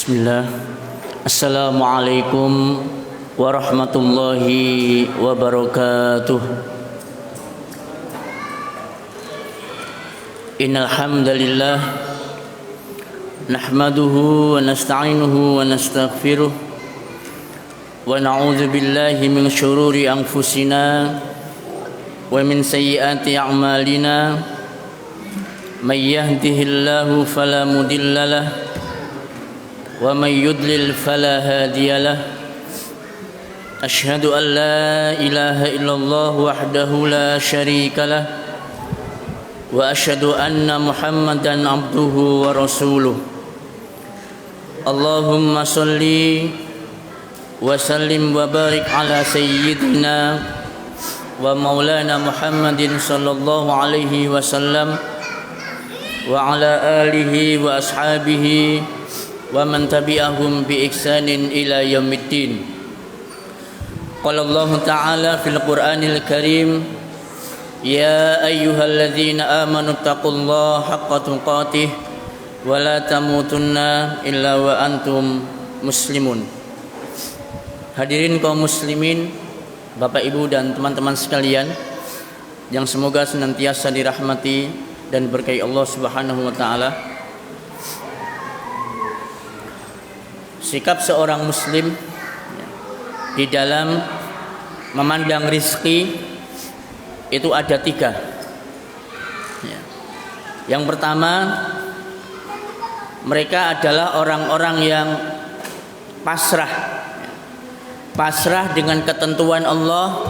Bismillah. Assalamualaikum warahmatullahi wabarakatuh. Innal hamdalillah nahmaduhu wa nasta'inuhu wa nastaghfiruh wa na'udzu billahi min syururi anfusina wa min sayyiati a'malina. May yahdihillahu fala mudilla lahu wa may yudlil fala hadiya lahu. Asyhadu an la ilaha illallah wahdahu la syarika lah wa asyhadu anna Muhammadan abduhu wa rasuluh. Allahumma shalli wa sallim wa barik ala sayyidina wa maulana Muhammadin sallallahu alaihi wasallam wa ala alihi wa ashabihi wa man tabi'ahum bi ihsanin ila yaumiddin. Qala Allah Ta'ala fil Qur'anil Karim, ya ayyuhalladzina amanu taqullaha haqqa tuqatih wa la tamutunna illa wa antum muslimun. Hadirin kaum muslimin, Bapak Ibu dan teman-teman sekalian yang semoga senantiasa dirahmati dan berkahi Allah Subhanahu wa taala. Sikap seorang muslim di dalam memandang rizki itu ada tiga. Yang pertama, mereka adalah orang-orang yang pasrah dengan ketentuan Allah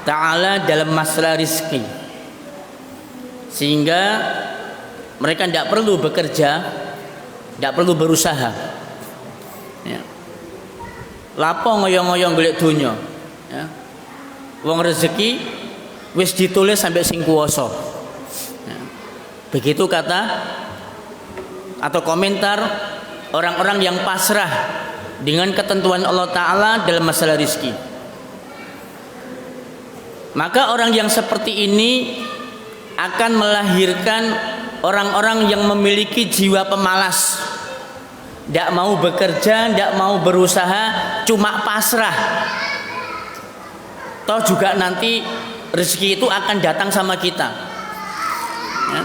Ta'ala dalam masalah rizki, sehingga mereka tidak perlu bekerja, tidak perlu berusaha. Lapo ngoyong-ngoyong golek donya, ya. Wong rezeki wis ditulis sampai sing kuwasa. Ya. Begitu kata atau komentar orang-orang yang pasrah dengan ketentuan Allah Ta'ala dalam masalah rizki. Maka orang yang seperti ini akan melahirkan orang-orang yang memiliki jiwa pemalas, tidak mau bekerja, tidak mau berusaha, cuma pasrah. Toh juga nanti rezeki itu akan datang sama kita, ya.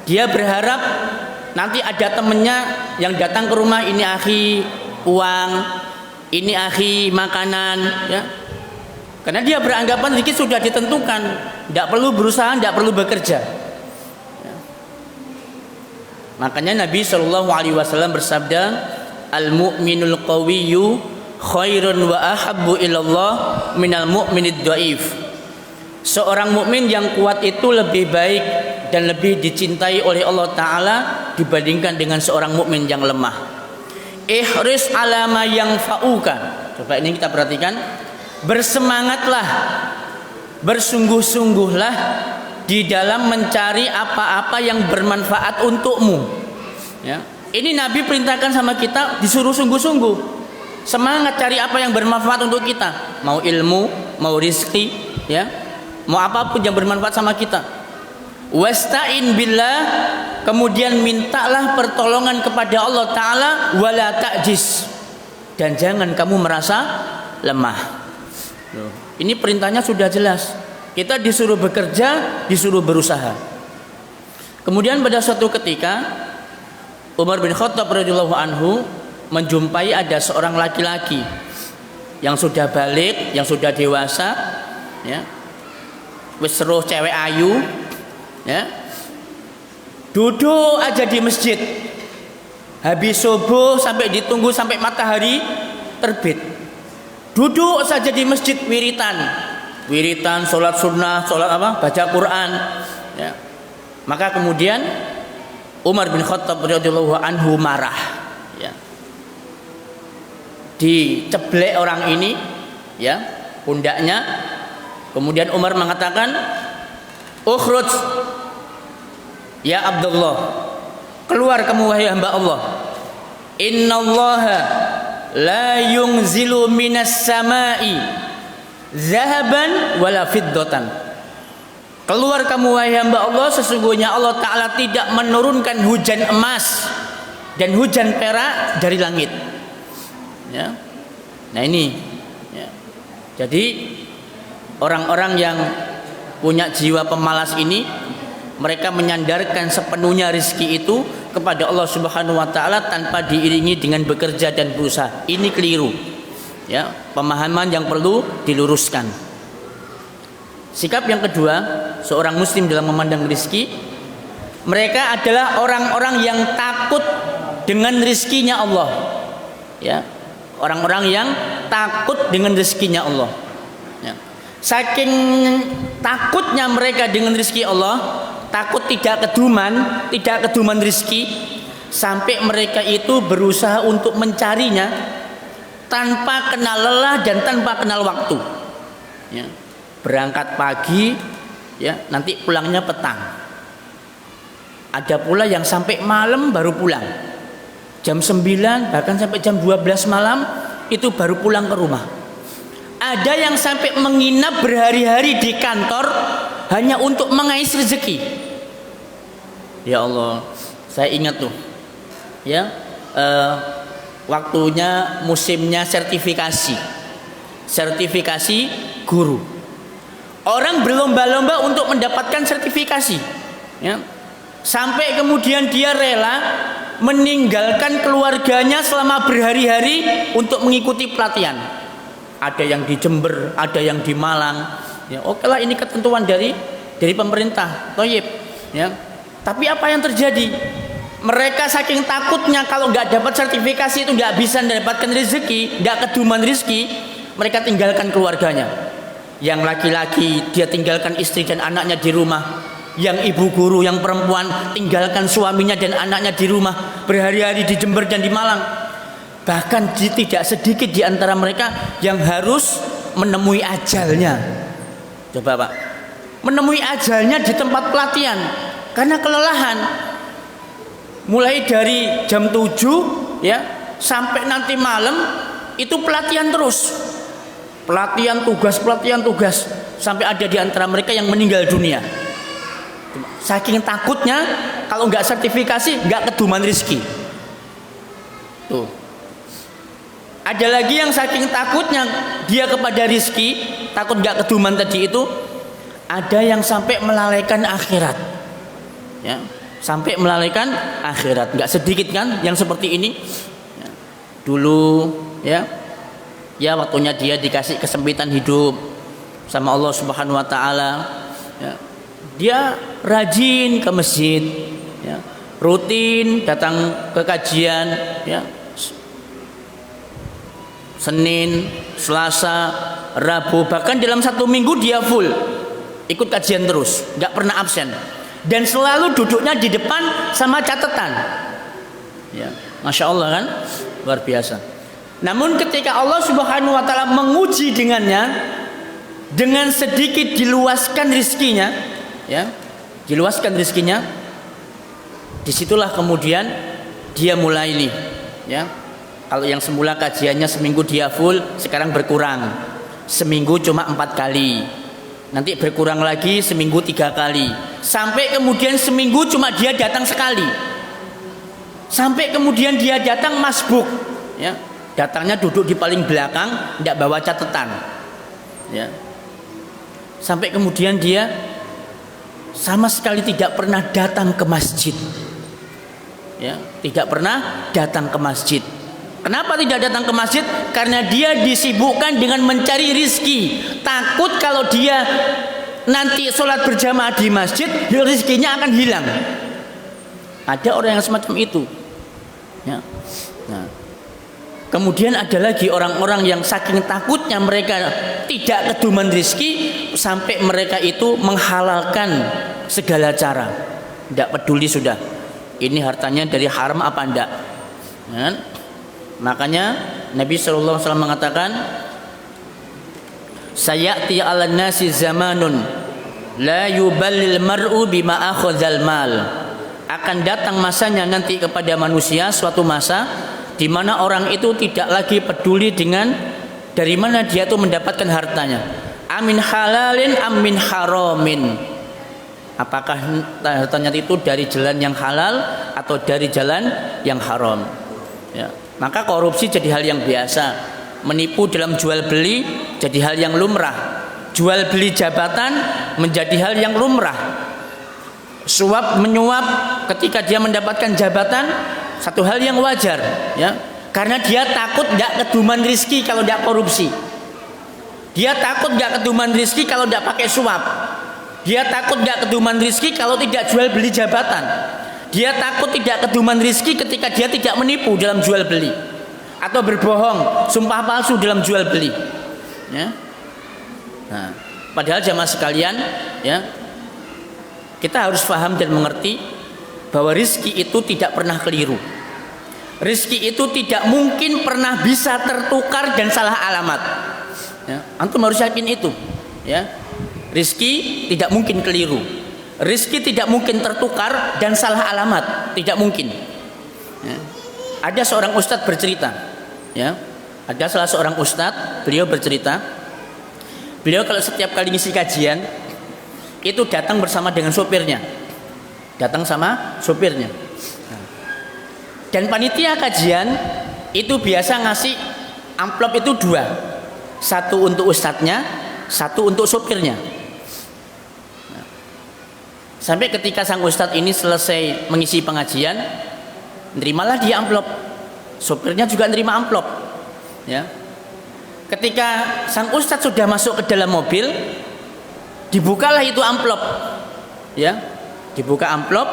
Dia berharap nanti ada temennya yang datang ke rumah, ini akhi uang, ini akhi makanan, ya. Karena dia beranggapan rezeki sudah ditentukan, tidak perlu berusaha, tidak perlu bekerja. Makanya Nabi SAW bersabda, al-mu'minul qawiyyu khairun wa ahabbu ilallah minal mu'minid dhaif. Seorang mukmin yang kuat itu lebih baik dan lebih dicintai oleh Allah Ta'ala dibandingkan dengan seorang mukmin yang lemah. Ihris ala ma yanfa'uka. Coba ini kita perhatikan. Bersemangatlah, bersungguh-sungguhlah di dalam mencari apa-apa yang bermanfaat untukmu, ya. Ini Nabi perintahkan sama kita, disuruh sungguh-sungguh semangat cari apa yang bermanfaat untuk kita, mau ilmu, mau rizki, ya, mau apapun yang bermanfaat sama kita. Wasta'in billah, kemudian mintalah pertolongan kepada Allah Ta'ala, wala ta'jiz, dan jangan kamu merasa lemah. Ini perintahnya sudah jelas. Kita disuruh bekerja, disuruh berusaha. Kemudian pada suatu ketika Umar bin Khattab radhiyallahu anhu menjumpai ada seorang laki-laki yang sudah balik, yang sudah dewasa, ya. Wis seruh cewek ayu, ya. Duduk aja di masjid. Habis subuh sampai ditunggu sampai matahari terbit. Duduk saja di masjid wiritan, sholat sunnah, sholat apa? Baca Quran, ya. Maka kemudian Umar bin Khattab radhiyallahu anhu marah, ya. Diceblek orang ini, ya, pundaknya. Kemudian Umar mengatakan, ukhruj ya Abdullah, keluar kamu wahai hamba Allah. Innallaha la yunzilu minas samai zahaban wala fiddatan. Keluar kamu wahai hamba Allah, sesungguhnya Allah Ta'ala tidak menurunkan hujan emas dan hujan perak dari langit. Ya. Nah ini, ya. Jadi orang-orang yang punya jiwa pemalas ini, mereka menyandarkan sepenuhnya rizki itu kepada Allah Subhanahu wa taala tanpa diiringi dengan bekerja dan berusaha. Ini keliru. Ya, pemahaman yang perlu diluruskan. Sikap yang kedua, seorang muslim dalam memandang rizki, mereka adalah orang-orang yang takut dengan rizkinya Allah. Ya, orang-orang yang takut dengan rizkinya Allah. Ya. Saking takutnya mereka dengan rizki Allah, takut tidak keduman rizki, sampai mereka itu berusaha untuk mencarinya tanpa kenal lelah dan tanpa kenal waktu. Ya. Berangkat pagi, ya, nanti pulangnya petang. Ada pula yang sampai malam baru pulang, jam 9 bahkan sampai jam 12 malam itu baru pulang ke rumah. Ada yang sampai menginap berhari-hari di kantor hanya untuk mengais rezeki. Ya Allah, saya ingat tuh, ya, waktunya musimnya sertifikasi guru. Orang berlomba-lomba untuk mendapatkan sertifikasi, ya, sampai kemudian dia rela meninggalkan keluarganya selama berhari-hari untuk mengikuti pelatihan. Ada yang di Jember, ada yang di Malang. Ya, oke lah, ini ketentuan dari pemerintah, toyib. Ya. Tapi apa yang terjadi? Mereka saking takutnya kalau nggak dapat sertifikasi itu nggak bisa mendapatkan rezeki, nggak keduman rezeki, mereka tinggalkan keluarganya. Yang laki-laki dia tinggalkan istri dan anaknya di rumah. Yang ibu guru, yang perempuan tinggalkan suaminya dan anaknya di rumah, berhari-hari di Jember dan di Malang. Bahkan tidak sedikit di antara mereka yang harus menemui ajalnya. Coba Pak, menemui ajalnya di tempat pelatihan karena kelelahan. Mulai dari jam 7, ya, sampai nanti malam itu pelatihan terus. Pelatihan tugas sampai ada di antara mereka yang meninggal dunia. Saking takutnya kalau nggak sertifikasi nggak keduman rizki. Tuh. Ada lagi yang saking takutnya dia kepada rizki, takut nggak keduman tadi itu, ada yang sampai melalaikan akhirat. Ya, sampai melalaikan akhirat. Nggak sedikit kan yang seperti ini. Ya. Dulu, ya waktunya dia dikasih kesempitan hidup sama Allah Subhanahu wa taala. Ya. Dia rajin ke masjid, ya, rutin datang ke kajian, ya. Senin, Selasa, Rabu, bahkan dalam satu minggu dia full ikut kajian terus, nggak pernah absen, dan selalu duduknya di depan sama catatan. Ya, masya Allah kan, luar biasa. Namun ketika Allah Subhanahu wa taala menguji dengannya, dengan sedikit diluaskan rizkinya, ya, disitulah kemudian dia mulai nih, ya. Kalau yang semula kajiannya seminggu dia full, sekarang berkurang, seminggu cuma 4 kali, nanti berkurang lagi seminggu 3 kali, sampai kemudian seminggu cuma dia datang sekali, sampai kemudian dia datang masbuk, ya, datangnya duduk di paling belakang, tidak bawa catatan, ya, sampai kemudian dia sama sekali tidak pernah datang ke masjid, ya, tidak pernah datang ke masjid. Kenapa tidak datang ke masjid? Karena dia disibukkan dengan mencari rizki. Takut kalau dia nanti sholat berjamaah di masjid, rizkinya akan hilang. Ada orang yang semacam itu, ya. Nah, kemudian ada lagi orang-orang yang saking takutnya mereka tidak keduman rizki, sampai mereka itu menghalalkan segala cara. Tidak peduli sudah, ini hartanya dari haram apa enggak, ya. Makanya Nabi SAW mengatakan, sayati 'alan nasi zamanun la yuballil mar'u bima akhadzal mal. Akan datang masanya nanti kepada manusia suatu masa di mana orang itu tidak lagi peduli dengan dari mana dia itu mendapatkan hartanya. Amin halalin amin haramin. apakah hartanya itu dari jalan yang halal atau dari jalan yang haram. Ya. Maka korupsi jadi hal yang biasa, menipu dalam jual beli jadi hal yang lumrah, jual beli jabatan menjadi hal yang lumrah, suap menyuap ketika dia mendapatkan jabatan satu hal yang wajar, ya, karena dia takut nggak keduman rizki kalau tidak korupsi, dia takut nggak keduman rizki kalau tidak pakai suap, dia takut nggak keduman rizki kalau tidak jual beli jabatan, dia takut tidak keduman rizki ketika dia tidak menipu dalam jual beli atau berbohong, sumpah palsu dalam jual beli, ya. Nah, padahal jamaah sekalian, ya, kita harus paham dan mengerti bahwa rizki itu tidak pernah keliru. Rizki itu tidak mungkin pernah bisa tertukar dan salah alamat. Ya, antum harus yakin itu. Ya, rizki tidak mungkin keliru. Rizki tidak mungkin tertukar dan salah alamat. Tidak mungkin. Ya. Ada seorang ustadz bercerita. Ya, ada salah seorang ustadz, beliau bercerita. Beliau kalau setiap kali ngisi kajian itu datang bersama dengan sopirnya, datang sama sopirnya, dan panitia kajian itu biasa ngasih amplop itu dua, satu untuk ustadznya, satu untuk sopirnya. Sampai ketika sang ustadz ini selesai mengisi pengajian, nerimalah dia amplop, sopirnya juga nerima amplop, ya. Ketika sang ustadz sudah masuk ke dalam mobil, dibukalah itu amplop, ya, dibuka amplop,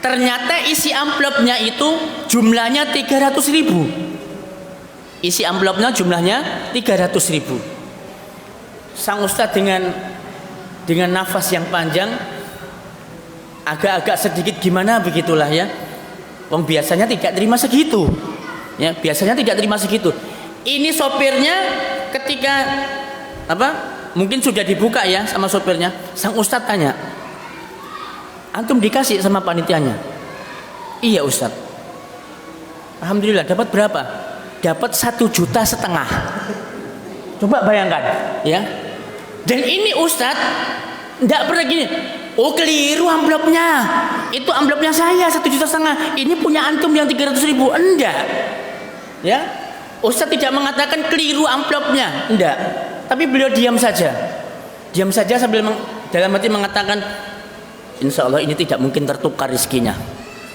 ternyata isi amplopnya itu jumlahnya 300.000, isi amplopnya jumlahnya 300.000. Sang ustadz dengan nafas yang panjang, agak-agak sedikit gimana begitulah, ya, wong biasanya tidak terima segitu, ya, biasanya tidak terima segitu. Ini sopirnya ketika mungkin sudah dibuka ya sama sopirnya, sang ustadz tanya, antum dikasih sama panitianya? Iya ustadz. Alhamdulillah, dapat berapa? Dapat 1,5 juta. Coba bayangkan, ya. Dan ini ustadz tidak pernah gini, oh keliru amplopnya, itu amplopnya saya 1,5 juta, ini punya antum yang 300.000. Enggak, ya. Ustadz tidak mengatakan keliru amplopnya, enggak. Tapi beliau diam saja sambil dalam hati mengatakan, insya Allah ini tidak mungkin tertukar rezekinya.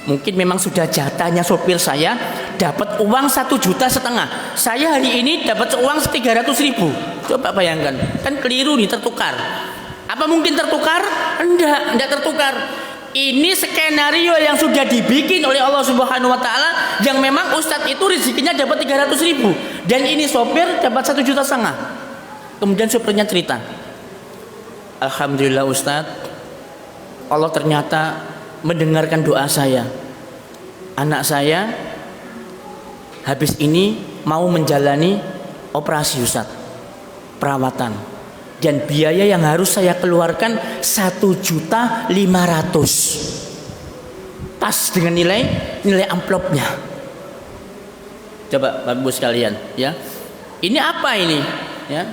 Mungkin memang sudah jatahnya sopir saya dapat uang 1,5 juta. Saya hari ini dapat uang 300.000. Coba bayangkan, kan keliru nih, tertukar. Apa mungkin tertukar? Enggak tertukar. Ini skenario yang sudah dibikin oleh Allah Subhanahu wa taala, yang memang ustadz itu rezekinya dapat 300.000 dan ini sopir dapat 1,5 juta. Kemudian sopirnya cerita, alhamdulillah ustadz, Allah ternyata mendengarkan doa saya. Anak saya habis ini mau menjalani operasi ustadz, perawatan, dan biaya yang harus saya keluarkan 1,5 juta. Pas dengan nilai amplopnya. Coba Bapak Ibu sekalian, ya. Ini apa ini? Ya.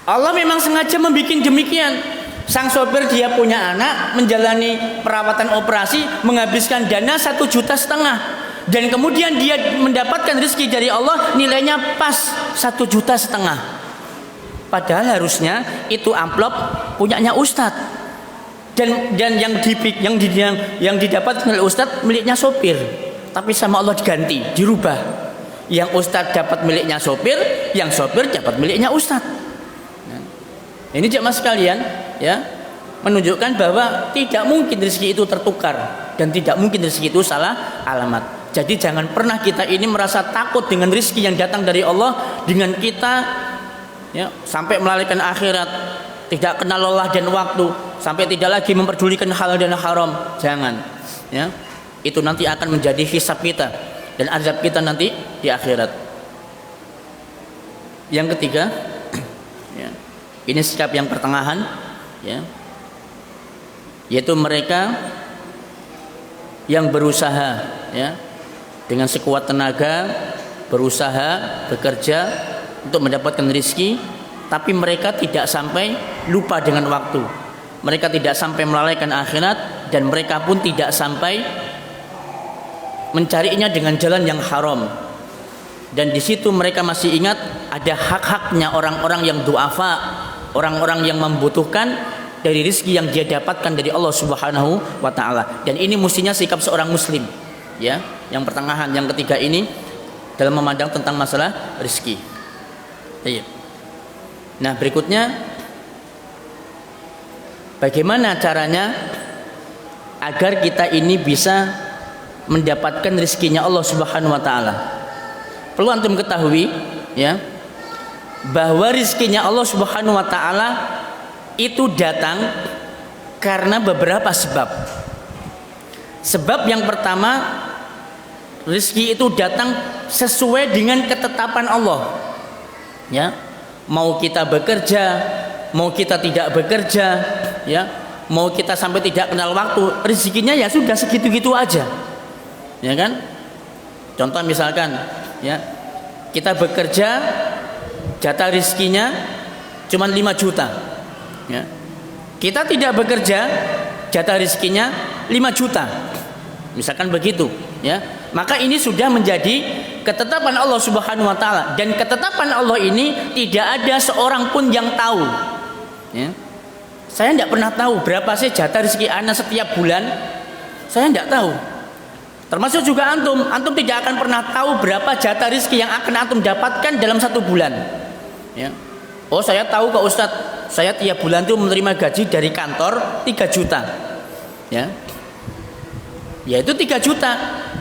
Allah memang sengaja membuat demikian. Sang sopir dia punya anak, menjalani perawatan operasi, menghabiskan dana 1,5 juta, dan kemudian dia mendapatkan rezeki dari Allah nilainya pas 1,5 juta. Padahal harusnya itu amplop punyanya ustadz, dan yang didapatkan oleh ustadz miliknya sopir, tapi sama Allah diganti, dirubah. Yang ustadz dapat miliknya sopir, yang sopir dapat miliknya ustadz. Nah, ini jemaah sekalian, ya, menunjukkan bahwa tidak mungkin rezeki itu tertukar dan tidak mungkin rezeki itu salah alamat. Jadi jangan pernah kita ini merasa takut dengan rezeki yang datang dari Allah, dengan kita, ya, sampai melalaikan akhirat, tidak kenal lelah dan waktu, sampai tidak lagi memperdulikan halal dan haram. Jangan, ya, itu nanti akan menjadi hisab kita dan azab kita nanti di akhirat. Yang ketiga, ya, ini sikap yang pertengahan, ya, yaitu mereka yang berusaha, ya, dengan sekuat tenaga, berusaha bekerja untuk mendapatkan rezeki, tapi mereka tidak sampai lupa dengan waktu. mereka tidak sampai melalaikan akhirat, dan mereka pun tidak sampai mencarinya dengan jalan yang haram. Dan di situ mereka masih ingat ada hak-haknya orang-orang yang du'afa, orang-orang yang membutuhkan dari rezeki yang dia dapatkan dari Allah Subhanahu wa taala. Dan ini mestinya sikap seorang muslim, ya. Yang pertengahan, yang ketiga ini dalam memandang tentang masalah rezeki. Baik. Nah, berikutnya bagaimana caranya agar kita ini bisa mendapatkan rezekinya Allah Subhanahu wa taala? Perlu antum ketahui, ya, bahwa rezekinya Allah Subhanahu wa taala itu datang karena beberapa sebab. Sebab yang pertama, rezeki itu datang sesuai dengan ketetapan Allah. Ya, mau kita bekerja, mau kita tidak bekerja, ya, mau kita sampai tidak kenal waktu, rezekinya ya sudah segitu-gitu aja. Ya kan? Contoh misalkan, ya, kita bekerja, jatah rezekinya cuma 5 juta. Ya. Kita tidak bekerja, jatah rezekinya 5 juta. Misalkan begitu, ya. Maka ini sudah menjadi ketetapan Allah Subhanahu wa taala, dan ketetapan Allah ini tidak ada seorang pun yang tahu. Ya. Saya tidak pernah tahu berapa sih jatah rezeki ana setiap bulan. Saya tidak tahu. Termasuk juga antum tidak akan pernah tahu berapa jatah rezeki yang akan antum dapatkan dalam 1 bulan. Ya. Oh, saya tahu Pak Ustadz, saya tiap bulan itu menerima gaji dari kantor 3 juta. Ya. Yaitu 3 juta,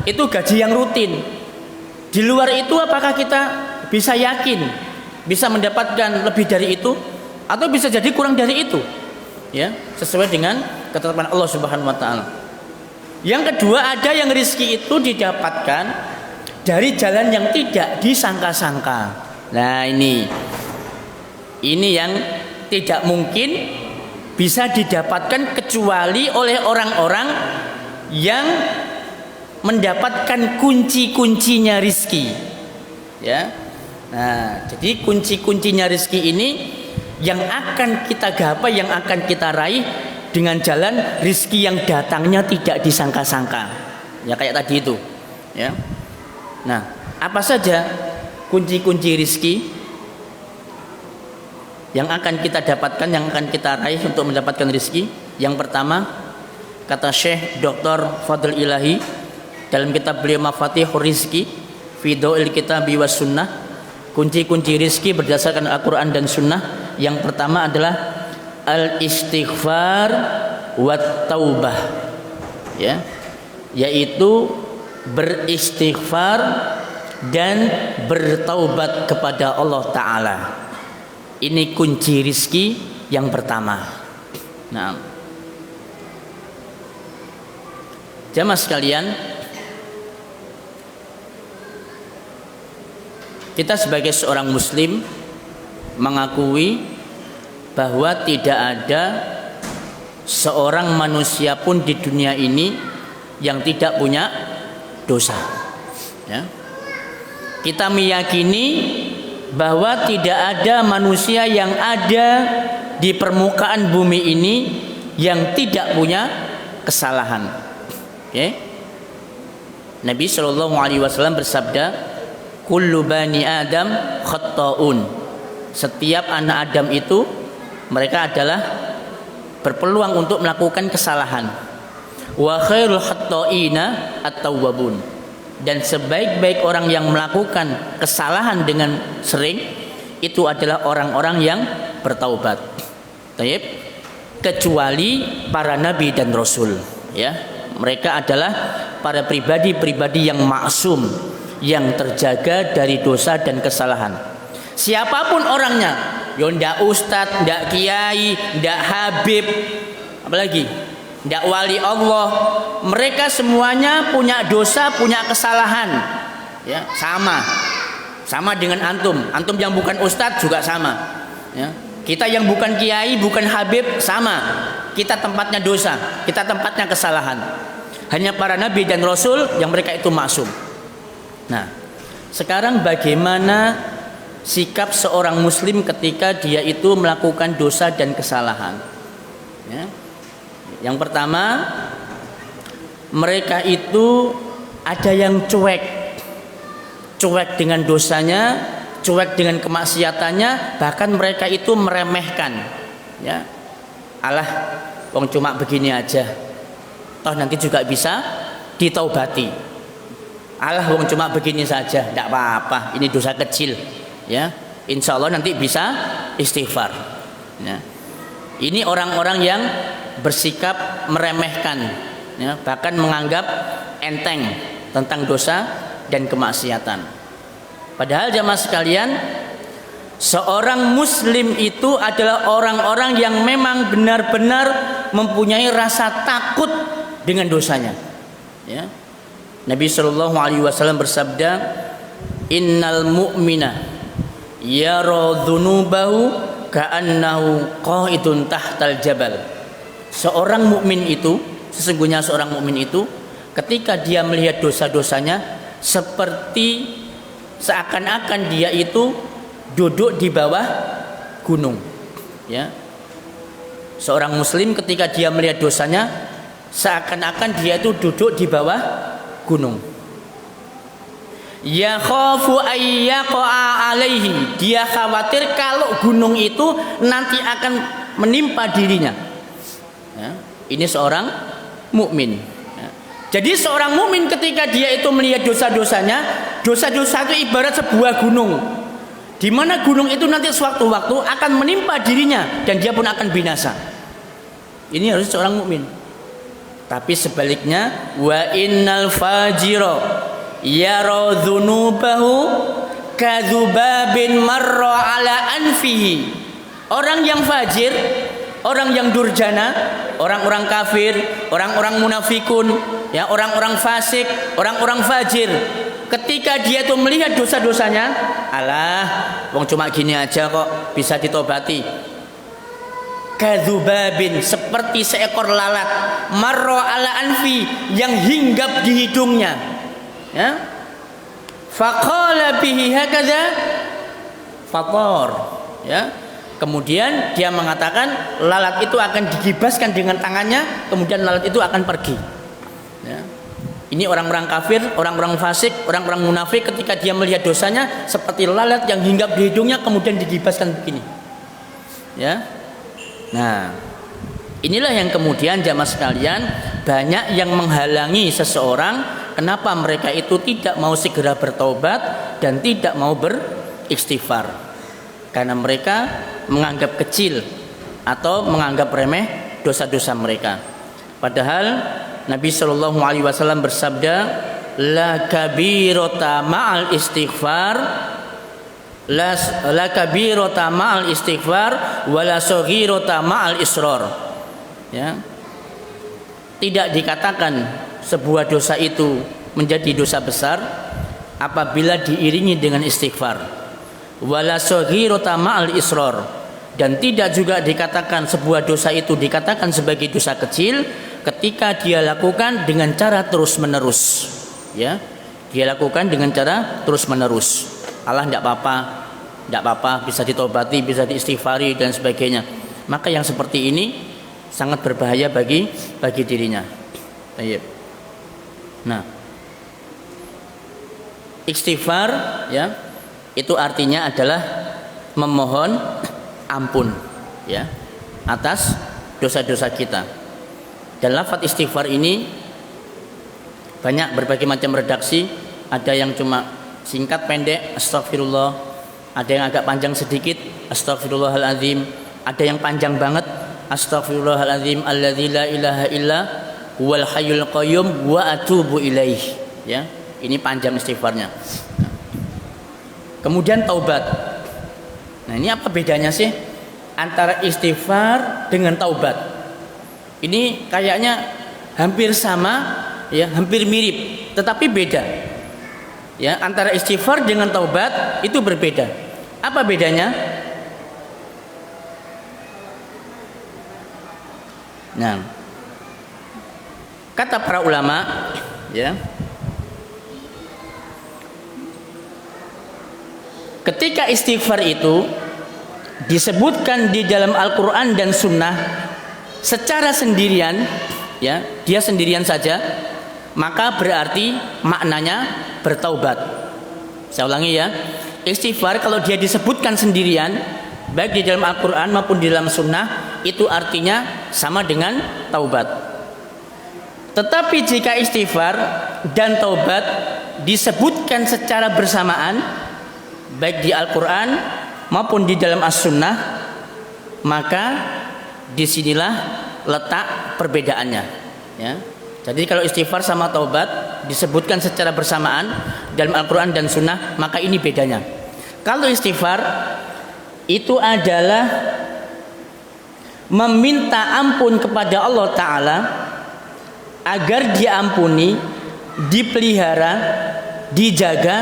itu gaji yang rutin. Di luar itu apakah kita bisa yakin bisa mendapatkan lebih dari itu, atau bisa jadi kurang dari itu? Ya, sesuai dengan ketetapan Allah Subhanahu wa taala. Yang kedua, ada yang rezeki itu didapatkan dari jalan yang tidak disangka-sangka. Nah, ini yang tidak mungkin bisa didapatkan kecuali oleh orang-orang yang mendapatkan kunci-kuncinya rezeki. Ya. Nah, jadi kunci-kuncinya rezeki ini yang akan kita gapai, yang akan kita raih dengan jalan rizki yang datangnya tidak disangka-sangka, ya, kayak tadi itu, ya. Nah, apa saja kunci-kunci rizki yang akan kita dapatkan, yang akan kita raih untuk mendapatkan rizki? Yang pertama, kata Syekh Dr. Fadl Ilahi dalam kitab beliau Mafatihur Rizki fi Dhawil Kitabi was Sunnah, kunci-kunci rizki berdasarkan Al-Quran dan Sunnah. Yang pertama adalah al-istighfar wat taubah, ya, yaitu beristighfar dan bertaubat kepada Allah Ta'ala. Ini kunci rizki yang pertama. Nah, jamaah sekalian, kita sebagai seorang muslim mengakui bahwa tidak ada seorang manusia pun di dunia ini yang tidak punya dosa. Ya. Kita meyakini bahwa tidak ada manusia yang ada di permukaan bumi ini yang tidak punya kesalahan. Okay. Nabi SAW bersabda, kullu bani Adam khatta'un. Setiap anak Adam itu mereka adalah berpeluang untuk melakukan kesalahan. Wa khairul khatta'ina at-tawwabun. Dan sebaik-baik orang yang melakukan kesalahan dengan sering itu adalah orang-orang yang bertaubat. Taib. Kecuali para nabi dan rasul, ya. Mereka adalah para pribadi-pribadi yang maksum, yang terjaga dari dosa dan kesalahan. Siapapun orangnya, yo ndak ustadz, ndak kiai, ndak habib, apalagi ndak wali Allah, mereka semuanya punya dosa, punya kesalahan, ya, sama dengan antum yang bukan ustadz juga sama, ya. Kita yang bukan kiai, bukan habib sama, kita tempatnya dosa, kita tempatnya kesalahan. Hanya para nabi dan rasul yang mereka itu maksum. Nah, sekarang bagaimana sikap seorang muslim ketika dia itu melakukan dosa dan kesalahan? Ya. Yang pertama, mereka itu ada yang cuek dengan dosanya, cuek dengan kemaksiatannya, bahkan mereka itu meremehkan. Ya, alah, wong cuma begini aja, toh nanti juga bisa ditaubati. Alah, wong cuma begini saja, tidak apa-apa, ini dosa kecil. Ya, insya Allah nanti bisa istighfar. Ya. Ini orang-orang yang bersikap meremehkan, ya, bahkan menganggap enteng tentang dosa dan kemaksiatan. Padahal jamaah sekalian, seorang muslim itu adalah orang-orang yang memang benar-benar mempunyai rasa takut dengan dosanya. Ya. Nabi Shallallahu Alaihi Wasallam bersabda, Innal mu'mina yara dzunubahu ka'annahu qa'idun tahtal jabal. Seorang mukmin itu, sesungguhnya seorang mukmin itu ketika dia melihat dosa-dosanya seperti seakan-akan dia itu duduk di bawah gunung. Ya. Seorang muslim ketika dia melihat dosanya seakan-akan dia itu duduk di bawah gunung. Ya khafu ayyaqa alaihi, dia khawatir kalau gunung itu nanti akan menimpa dirinya. Ya, ini seorang mukmin. Ya. Jadi seorang mukmin ketika dia itu melihat dosa-dosanya, dosa-dosa itu ibarat sebuah gunung, di mana gunung itu nanti sewaktu-waktu akan menimpa dirinya dan dia pun akan binasa. Ini harus seorang mukmin. Tapi sebaliknya, wa innal fajira yara dzunubahu kadzubabin marra ala anfihi. Orang yang fajir, orang yang durjana, orang-orang kafir, orang-orang munafikun, ya, orang-orang fasik, orang-orang fajir, ketika dia itu melihat dosa-dosanya, alah, wong cuma gini aja kok bisa ditobati. Kadzubabin, seperti seekor lalat, marra ala anfi, yang hinggap di hidungnya. Ya. Faqala bihi hakadha fatar. Ya. Kemudian dia mengatakan lalat itu akan digibaskan dengan tangannya, kemudian lalat itu akan pergi. Ya. Ini orang-orang kafir, orang-orang fasik, orang-orang munafik ketika dia melihat dosanya seperti lalat yang hinggap di hidungnya kemudian digibaskan begini. Ya. Nah, inilah yang kemudian jamaah sekalian banyak yang menghalangi seseorang. Kenapa mereka itu tidak mau segera bertobat dan tidak mau beristighfar? Karena mereka menganggap kecil atau menganggap remeh dosa-dosa mereka. Padahal Nabi Shallallahu Alaihi Wasallam bersabda, la kabirota ma'al istighfar, la kabirota ma'al istighfar, wala saghirota ma'al israr. Ya. Tidak dikatakan sebuah dosa itu menjadi dosa besar apabila diiringi dengan istighfar. Wala saghirota ma'al israr, dan tidak juga dikatakan sebuah dosa itu dikatakan sebagai dosa kecil ketika dia lakukan dengan cara terus-menerus. Ya. Dia lakukan dengan cara terus-menerus. Allah tidak apa-apa, bisa ditobati, bisa diistighfari dan sebagainya. Maka yang seperti ini sangat berbahaya bagi dirinya. Baik. Nah, istighfar, ya, itu artinya adalah memohon ampun, ya, atas dosa-dosa kita. Dan lafaz istighfar ini banyak berbagai macam redaksi. Ada yang cuma singkat pendek, astagfirullah. Ada yang agak panjang sedikit, astagfirullahaladzim. Ada yang panjang banget, astagfirullahaladzim alladzi la ilaha illa huwal hayyul qayyum wa atubu ilaih. Ya, ini panjang istighfarnya. Kemudian taubat. Nah, ini apa bedanya sih antara istighfar dengan taubat? Ini kayaknya hampir sama, ya, hampir mirip, tetapi beda. Ya, antara istighfar dengan taubat itu berbeda. Apa bedanya? Nah, kata para ulama, ya, ketika istighfar itu disebutkan di dalam Al-Quran dan Sunnah secara sendirian, ya, dia sendirian saja, maka berarti maknanya bertaubat. Saya ulangi ya, istighfar kalau dia disebutkan sendirian, baik di dalam Al-Quran maupun di dalam Sunnah, itu artinya sama dengan taubat. Tetapi jika istighfar dan taubat disebutkan secara bersamaan, baik di Al-Quran maupun di dalam As-Sunnah, maka disinilah letak perbedaannya, ya. Jadi kalau istighfar sama taubat disebutkan secara bersamaan dalam Al-Quran dan Sunnah, maka ini bedanya. Kalau istighfar itu adalah meminta ampun kepada Allah Ta'ala agar diampuni, dipelihara, dijaga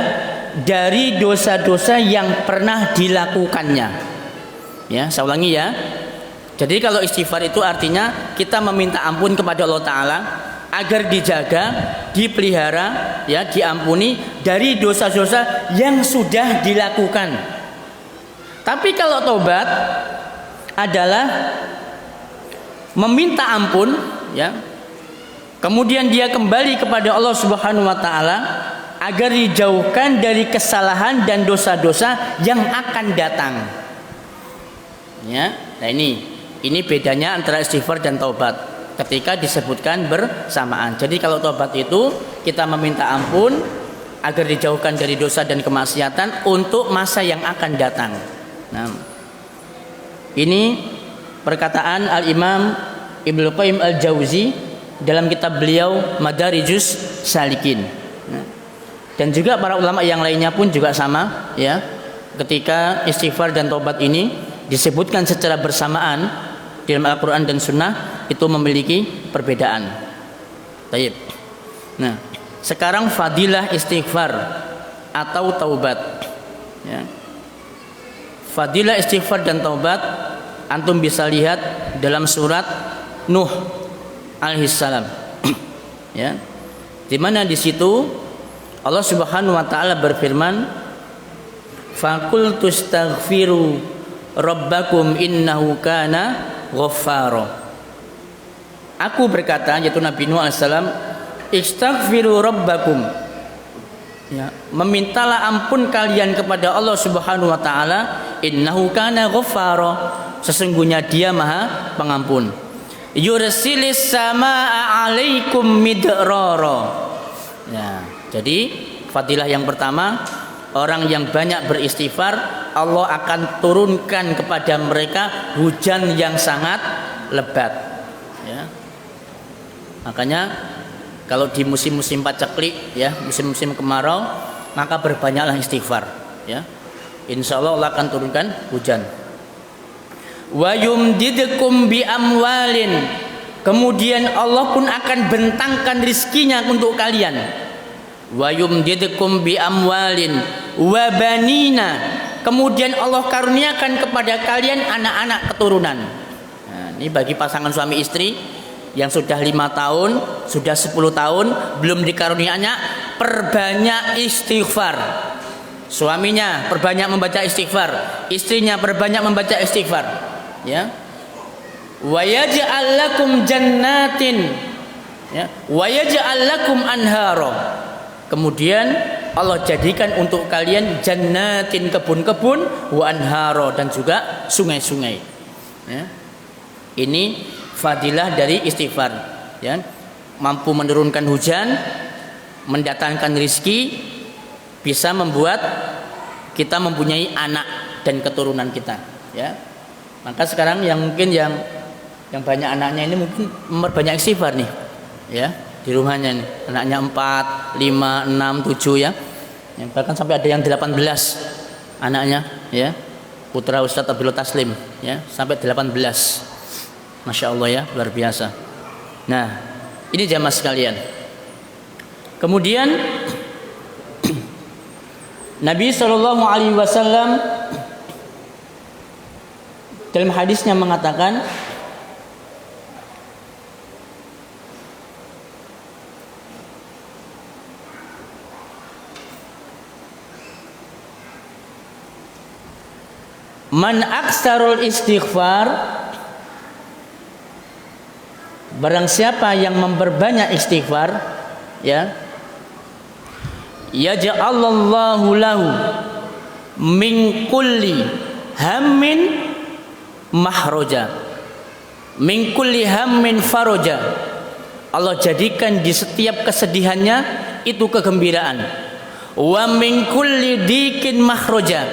dari dosa-dosa yang pernah dilakukannya. Ya, saya ulangi ya. Jadi kalau istighfar itu artinya kita meminta ampun kepada Allah Ta'ala agar dijaga, dipelihara, ya, diampuni dari dosa-dosa yang sudah dilakukan. Tapi kalau taubat adalah meminta ampun, ya, kemudian dia kembali kepada Allah Subhanahu wa Ta'ala agar dijauhkan dari kesalahan dan dosa-dosa yang akan datang. Ya, nah ini bedanya antara istighfar dan taubat ketika disebutkan bersamaan. Jadi kalau taubat itu kita meminta ampun agar dijauhkan dari dosa dan kemaksiatan untuk masa yang akan datang. Nah, ini perkataan Al-Imam Ibnu Qayyim Al-Jauzi dalam kitab beliau Madarijus Salikin. Nah, dan juga para ulama yang lainnya pun juga sama, ya. Ketika istighfar dan taubat ini disebutkan secara bersamaan dalam Al-Quran dan Sunnah, itu memiliki perbedaan. Baik. Nah, sekarang fadilah istighfar atau taubat, ya. Fadilah istighfar dan taubat antum bisa lihat dalam surat Nuh alaihissalam. Ya. Di mana di situ Allah Subhanahu wa Ta'ala berfirman, "Faqultu astaghfiru rabbakum innahu kana ghaffara." Aku berkata, yaitu Nabi Nuh alaihissalam, istaghfiru rabbakum, ya, memintalah ampun kalian kepada Allah Subhanahu wa Ta'ala, innahu kana ghaffara, sesungguhnya dia maha pengampun. Yursilis samaa alaikum midrara. Ya, jadi fadilah yang pertama, orang yang banyak beristighfar, Allah akan turunkan kepada mereka hujan yang sangat lebat, ya. Makanya kalau di musim-musim paceklik, ya, musim-musim kemarau, maka berbanyaklah istighfar, ya. Insya Allah Allah akan turunkan hujan. Wa yumdidkum bi amwalin, kemudian Allah pun akan bentangkan rizkinya untuk kalian. Wa yumdidkum bi amwalin wa banina, kemudian Allah karuniakan kepada kalian anak-anak keturunan. Nah, ini bagi pasangan suami istri yang sudah 5 tahun, sudah 10 tahun belum dikarunianya, perbanyak istighfar. Suaminya perbanyak membaca istighfar, istrinya perbanyak membaca istighfar, ya. Wa yaj'al lakum jannatin, ya, wa yaj'al lakum anhara, kemudian Allah jadikan untuk kalian jannatin, kebun-kebun, wa anhara, dan juga sungai-sungai, ya. Ini fadilah dari istighfar, ya. Mampu menurunkan hujan, mendatangkan rizki, bisa membuat kita mempunyai anak dan keturunan kita, ya. Maka sekarang yang mungkin yang banyak anaknya ini mungkin memperbanyak istighfar nih, ya, di rumahnya nih, anaknya 4, 5, 6, 7, ya. Bahkan sampai ada yang 18 anaknya, ya. Putra Ustadz Abdul Taslim, ya, sampai 18. Masya Allah, ya, luar biasa. Nah, ini jamaah sekalian. Kemudian Nabi SAW dalam hadisnya mengatakan, man aksarul istighfar barang siapa yang memperbanyak istighfar, ya, yaj'alallahu lahu min kulli hammin mahroja, min kulli hammin faroja. Allah jadikan di setiap kesedihannya itu kegembiraan. Wa min kulli dikin mahroja,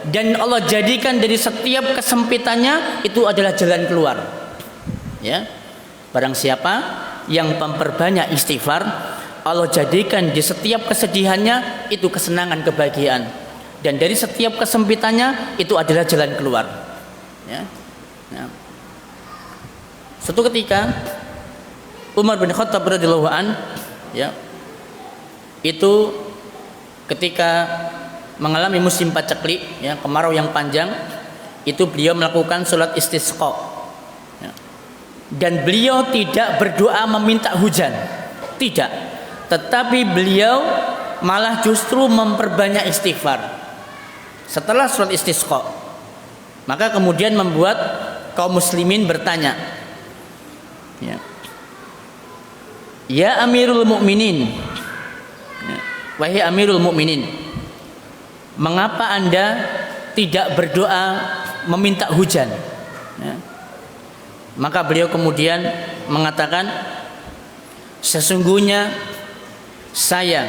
dan Allah jadikan dari setiap kesempitannya itu adalah jalan keluar. Ya, barang siapa yang memperbanyak istighfar, Allah jadikan di setiap kesedihannya itu kesenangan, kebahagiaan, dan dari setiap kesempitannya itu adalah jalan keluar. Ya. Ya. Suatu ketika Umar bin Khattab radhiyallahu an, ya, itu ketika mengalami musim paceklik, ya, kemarau yang panjang, itu beliau melakukan sholat istisqa, ya. Dan beliau tidak berdoa meminta hujan, tidak, tetapi beliau malah justru memperbanyak istighfar setelah sholat istisqa. Maka kemudian membuat kaum muslimin bertanya, ya, ya Amirul Mukminin, ya, wahai Amirul Mukminin, mengapa Anda tidak berdoa meminta hujan? Ya. Maka beliau kemudian mengatakan, sesungguhnya saya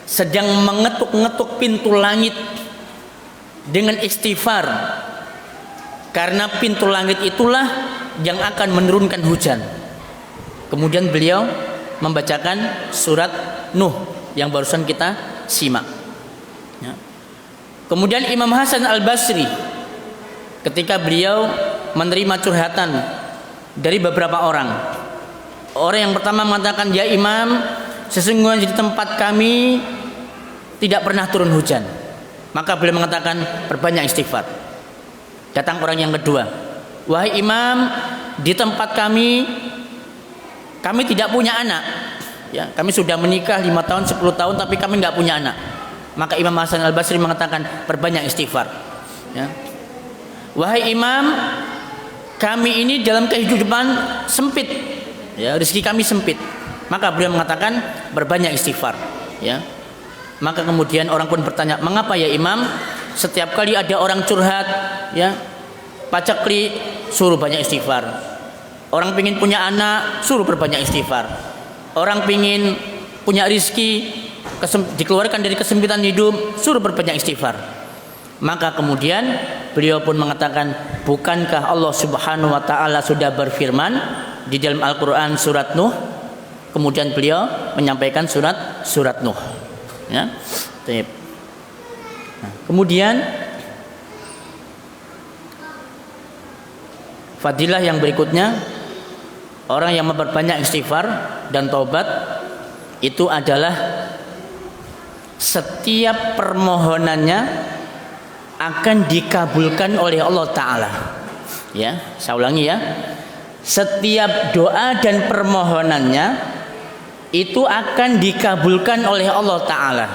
sedang mengetuk-ngetuk pintu langit dengan istighfar, karena pintu langit itulah yang akan menurunkan hujan. Kemudian beliau membacakan surat Nuh yang barusan kita simak. Ya. Kemudian Imam Hasan Al-Basri ketika beliau menerima curhatan dari beberapa orang yang pertama mengatakan, ya Imam, sesungguhnya di tempat kami tidak pernah turun hujan. Maka beliau mengatakan, perbanyak istighfar. Datang orang yang kedua, wahai Imam, di tempat kami tidak punya anak, ya, kami sudah menikah 5 tahun 10 tahun tapi kami nggak punya anak. Maka Imam Hasan Al-Basri mengatakan, perbanyak istighfar. Ya. Wahai Imam, kami ini dalam kehidupan sempit, ya, rezeki kami sempit. Maka beliau mengatakan, berbanyak istighfar. Ya. Maka kemudian orang pun bertanya, mengapa ya Imam, setiap kali ada orang curhat, ya, paceklik, suruh banyak istighfar. Orang pingin punya anak, suruh berbanyak istighfar. Orang pingin punya rizki, dikeluarkan dari kesempitan hidup, suruh berbanyak istighfar. Maka kemudian beliau pun mengatakan, bukankah Allah Subhanahu wa taala sudah berfirman di dalam Al-Qur'an surat Nuh? Kemudian beliau menyampaikan surat Nuh. Ya. Nah, kemudian fadilah yang berikutnya, orang yang memperbanyak istighfar dan taubat itu adalah setiap permohonannya akan dikabulkan oleh Allah Ta'ala. Ya, saya ulangi ya, setiap doa dan permohonannya itu akan dikabulkan oleh Allah Ta'ala.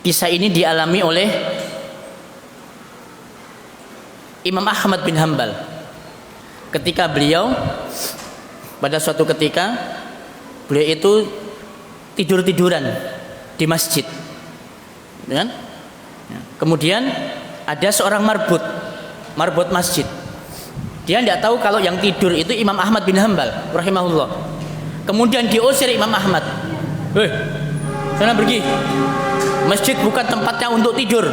Kisah ini dialami oleh Imam Ahmad bin Hanbal ketika beliau pada suatu ketika beliau itu tidur-tiduran di masjid, kan? Kemudian ada seorang marbut masjid. Dia tidak tahu kalau yang tidur itu Imam Ahmad bin Hanbal rahimahullah. Kemudian diusir Imam Ahmad, hei, sana pergi, masjid bukan tempatnya untuk tidur,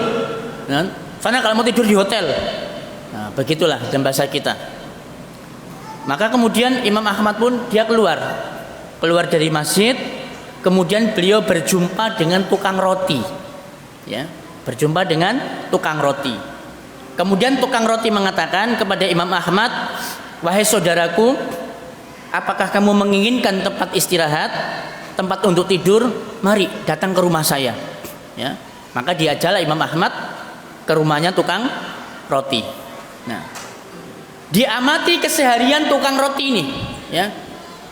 sana kalau mau tidur di hotel. Nah, begitulah dalam bahasa kita. Maka kemudian Imam Ahmad pun dia keluar dari masjid. Kemudian beliau berjumpa dengan tukang roti, ya, berjumpa dengan tukang roti. Kemudian tukang roti mengatakan kepada Imam Ahmad, wahai saudaraku, apakah kamu menginginkan tempat istirahat, tempat untuk tidur? Mari datang ke rumah saya. Ya, maka diajaklah Imam Ahmad ke rumahnya tukang roti. Nah, diamati keseharian tukang roti ini, ya,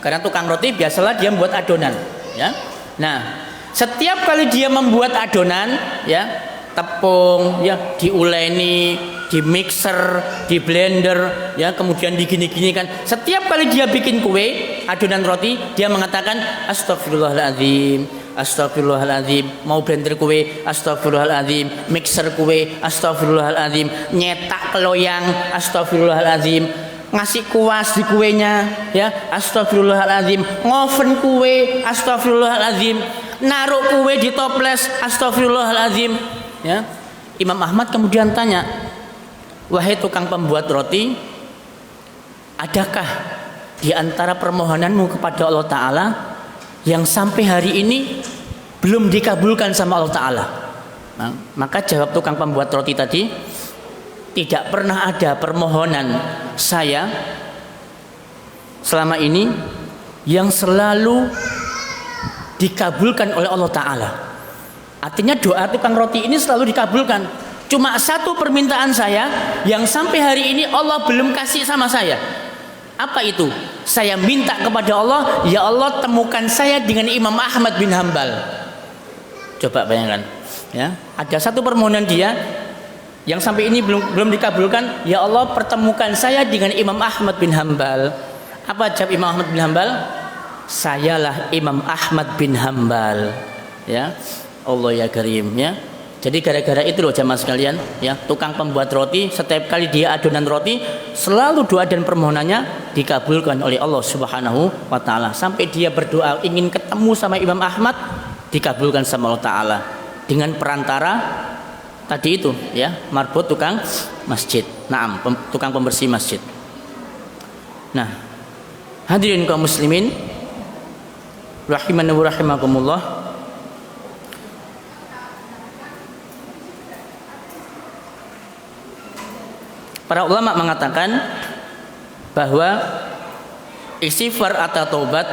karena tukang roti biasalah dia membuat adonan. Ya, nah, setiap kali dia membuat adonan, ya, tepung, ya, diuleni, di mixer, di blender, ya, kemudian digini-ginikan. Setiap kali dia bikin kue, adonan roti, dia mengatakan astagfirullahaladzim, astagfirullahaladzim. Mau blender kue, astagfirullahaladzim. Mixer kue, astagfirullahaladzim. Nyetak loyang, astagfirullahaladzim. Ngasih kuas di kuenya, ya, astagfirullahaladzim. Ngoven kue, astagfirullahaladzim. Naruh kue di toples, astagfirullahaladzim, ya. Imam Ahmad kemudian tanya, wahai tukang pembuat roti, adakah di antara permohonanmu kepada Allah Ta'ala yang sampai hari ini belum dikabulkan sama Allah Ta'ala? Nah, maka jawab tukang pembuat roti tadi, tidak pernah ada permohonan saya selama ini yang selalu dikabulkan oleh Allah Ta'ala. Artinya doa tukang roti ini selalu dikabulkan. Cuma satu permintaan saya yang sampai hari ini Allah belum kasih sama saya. Apa itu? Saya minta kepada Allah, ya Allah temukan saya dengan Imam Ahmad bin Hambal. Coba bayangkan, ya, ada satu permohonan dia yang sampai ini belum dikabulkan. Ya Allah pertemukan saya dengan Imam Ahmad bin Hambal. Apa jawab Imam Ahmad bin Hambal? Sayalah Imam Ahmad bin Hambal, ya. Allah ya Karim, ya. Jadi gara-gara itu loh jamaah sekalian, ya, tukang pembuat roti setiap kali dia adonan roti selalu doa dan permohonannya dikabulkan oleh Allah Subhanahu wa Ta'ala. Sampai dia berdoa ingin ketemu sama Imam Ahmad, dikabulkan sama Allah Ta'ala dengan perantara tadi itu, ya, marbot tukang masjid. Naam, tukang pembersih masjid. Nah, hadirin kaum muslimin rahimani wa rahimakumullah. Para ulama mengatakan bahwa istighfar atau taubat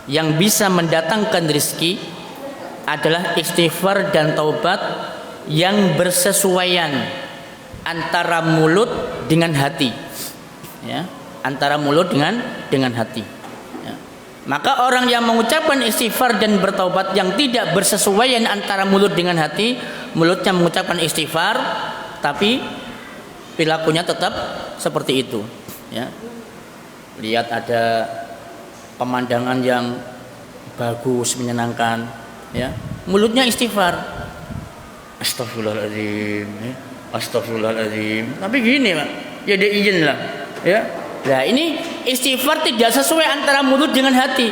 yang bisa mendatangkan rezeki adalah istighfar dan taubat yang bersesuaian antara mulut dengan hati, ya, antara mulut dengan hati, ya. Maka orang yang mengucapkan istighfar dan bertaubat yang tidak bersesuaian antara mulut dengan hati, mulutnya mengucapkan istighfar tapi perilakunya tetap seperti itu, ya. Lihat ada pemandangan yang bagus, menyenangkan, ya, mulutnya istighfar, astagfirullahaladzim, ya, astagfirullahaladzim, tapi gini Pak, ya dia izin lah, ya. Nah ini istighfar tidak sesuai antara mulut dengan hati.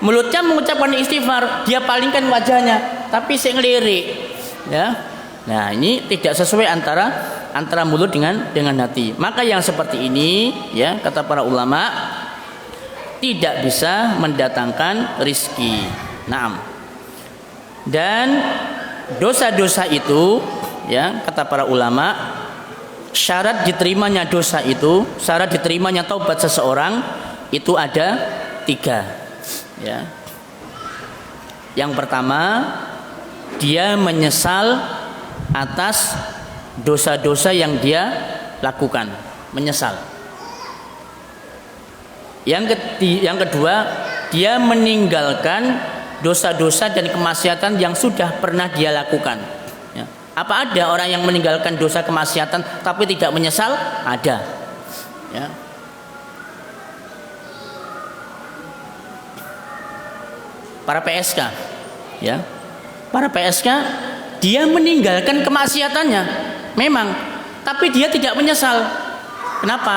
Mulutnya mengucapkan istighfar, dia palingkan wajahnya, tapi sing lirik, ya. Nah ini tidak sesuai antara mulut dengan hati. Maka yang seperti ini, ya, kata para ulama, tidak bisa mendatangkan rizki. Naam. Dan dosa-dosa itu, ya, kata para ulama, syarat diterimanya dosa itu, syarat diterimanya taubat seseorang itu ada 3, ya. Yang pertama, dia menyesal atas dosa-dosa yang dia lakukan, menyesal. Yang kedua, dia meninggalkan dosa-dosa dan kemaksiatan yang sudah pernah dia lakukan, ya. Apa ada orang yang meninggalkan dosa kemaksiatan tapi tidak menyesal? Ada, ya. Para PSK, ya, para PSK dia meninggalkan kemaksiatannya memang, tapi dia tidak menyesal. Kenapa?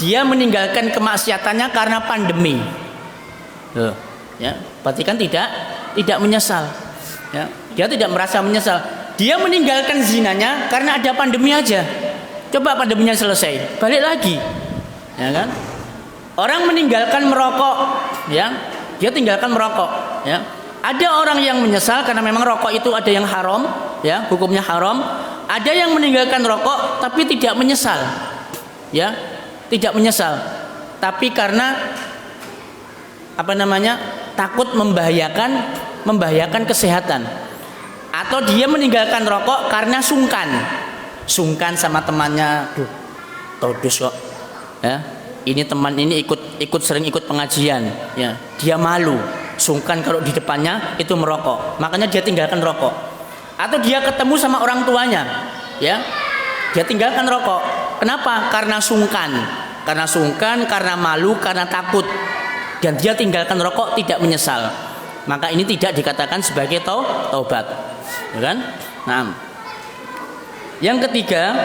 Dia meninggalkan kemaksiatannya karena pandemi. Loh, ya, berarti kan tidak menyesal, ya. Dia tidak merasa menyesal. Dia meninggalkan zinanya karena ada pandemi aja. Coba pandeminya selesai, balik lagi, ya kan? Orang meninggalkan merokok, ya, dia tinggalkan merokok, ya. Ada orang yang menyesal karena memang rokok itu ada yang haram, ya, hukumnya haram. Ada yang meninggalkan rokok tapi tidak menyesal, ya, tidak menyesal. Tapi karena apa namanya, takut membahayakan kesehatan. Atau dia meninggalkan rokok karena sungkan sama temannya. Duh, todus kok, ya. Ini teman ini sering ikut pengajian, ya. Dia malu, sungkan kalau di depannya itu merokok, makanya dia tinggalkan rokok. Atau dia ketemu sama orang tuanya, ya, Dia tinggalkan rokok. Kenapa? Karena sungkan. Karena sungkan, karena malu, karena takut. Dan dia tinggalkan rokok tidak menyesal. Maka ini tidak dikatakan sebagai taubat. Ya kan? Nah. Yang ketiga,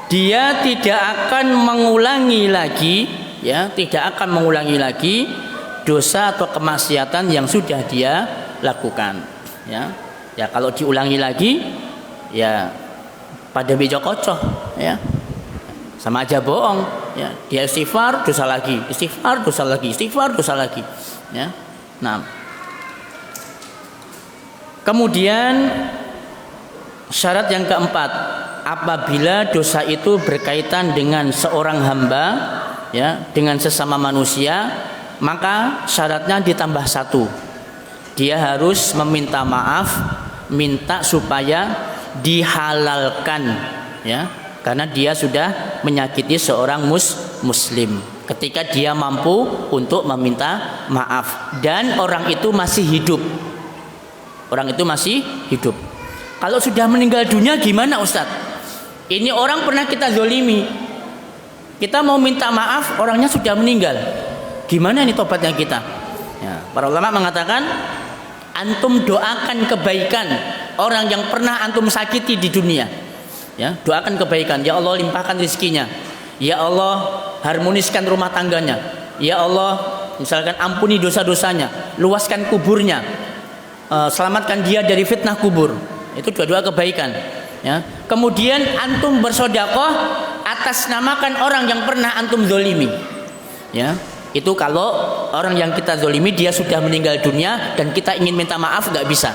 dia tidak akan mengulangi lagi, ya, tidak akan mengulangi lagi dosa atau kemaksiatan yang sudah dia lakukan. Ya, ya kalau diulangi lagi, ya pada bejo kocoh, ya, sama aja bohong. Ya, dia istighfar, dosa lagi, istighfar, dosa lagi, istighfar, dosa lagi. Ya, nah, kemudian syarat yang keempat, apabila dosa itu berkaitan dengan seorang hamba, ya, dengan sesama manusia, maka syaratnya ditambah satu. Dia harus meminta maaf, minta supaya dihalalkan, ya, karena dia sudah menyakiti seorang muslim. Ketika dia mampu untuk meminta maaf dan orang itu masih hidup. Orang itu masih hidup. Kalau sudah meninggal dunia gimana Ustadz? Ini orang pernah kita zolimi. Kita mau minta maaf, orangnya sudah meninggal. Gimana ini tobatnya kita? Ya, para ulama mengatakan, antum doakan kebaikan orang yang pernah antum sakiti di dunia. Ya, doakan kebaikan. Ya Allah, limpahkan rezekinya. Ya Allah, harmoniskan rumah tangganya. Ya Allah, misalkan ampuni dosa-dosanya, luaskan kuburnya, selamatkan dia dari fitnah kubur. Itu doa-doa kebaikan, ya. Kemudian antum bersedekah atas namakan orang yang pernah antum zolimi, ya. Itu kalau orang yang kita zolimi dia sudah meninggal dunia dan kita ingin minta maaf, nggak bisa.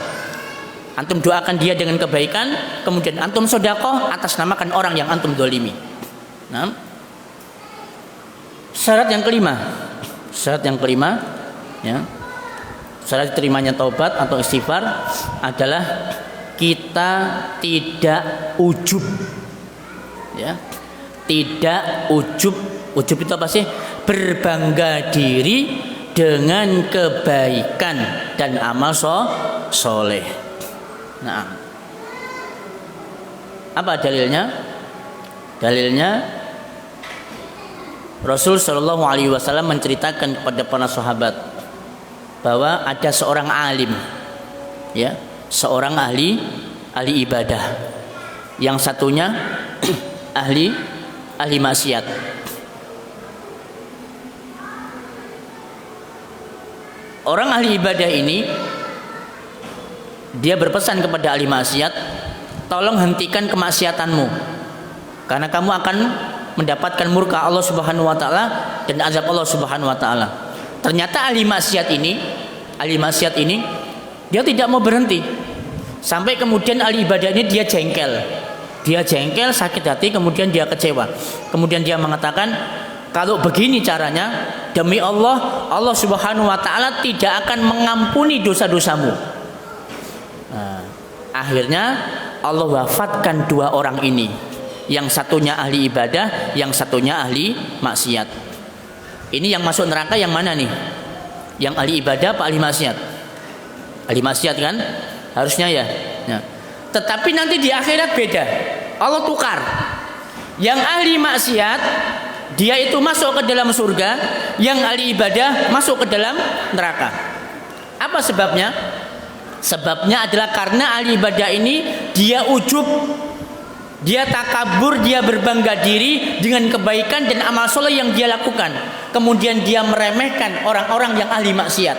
Antum doakan dia dengan kebaikan, kemudian antum sedekah atas namakan orang yang antum zolimi. Nah, syarat yang kelima, ya, syarat diterimanya taubat atau istighfar adalah kita tidak ujub, ya, tidak ujub. Ujub itu apa sih? Berbangga diri dengan kebaikan dan amal soleh. Nah, apa dalilnya? Dalilnya Rasul Shallallahu Alaihi Wasallam menceritakan kepada para sahabat bahwa ada seorang alim, ya, seorang ahli ibadah, yang satunya ahli maksiat. Orang ahli ibadah ini dia berpesan kepada ahli maksiat, tolong hentikan kemaksiatanmu karena kamu akan mendapatkan murka Allah Subhanahu wa taala dan azab Allah Subhanahu wa taala. Ternyata ahli maksiat ini dia tidak mau berhenti. Sampai kemudian ahli ibadah ini dia jengkel, sakit hati, kemudian dia kecewa. Kemudian dia mengatakan, kalau begini caranya, demi Allah, Allah Subhanahu wa taala tidak akan mengampuni dosa-dosamu. Nah, akhirnya Allah wafatkan dua orang ini. Yang satunya ahli ibadah, yang satunya ahli maksiat. Ini yang masuk neraka yang mana nih? Yang ahli ibadah apa ahli maksiat? Ahli maksiat kan? Harusnya ya. Nah, tetapi nanti di akhirat beda. Allah tukar. Yang ahli maksiat dia itu masuk ke dalam surga, yang ahli ibadah masuk ke dalam neraka. Apa sebabnya? Sebabnya adalah karena ahli ibadah ini dia ujub, dia takabur, dia berbangga diri dengan kebaikan dan amal soleh yang dia lakukan. Kemudian dia meremehkan orang-orang yang ahli maksiat.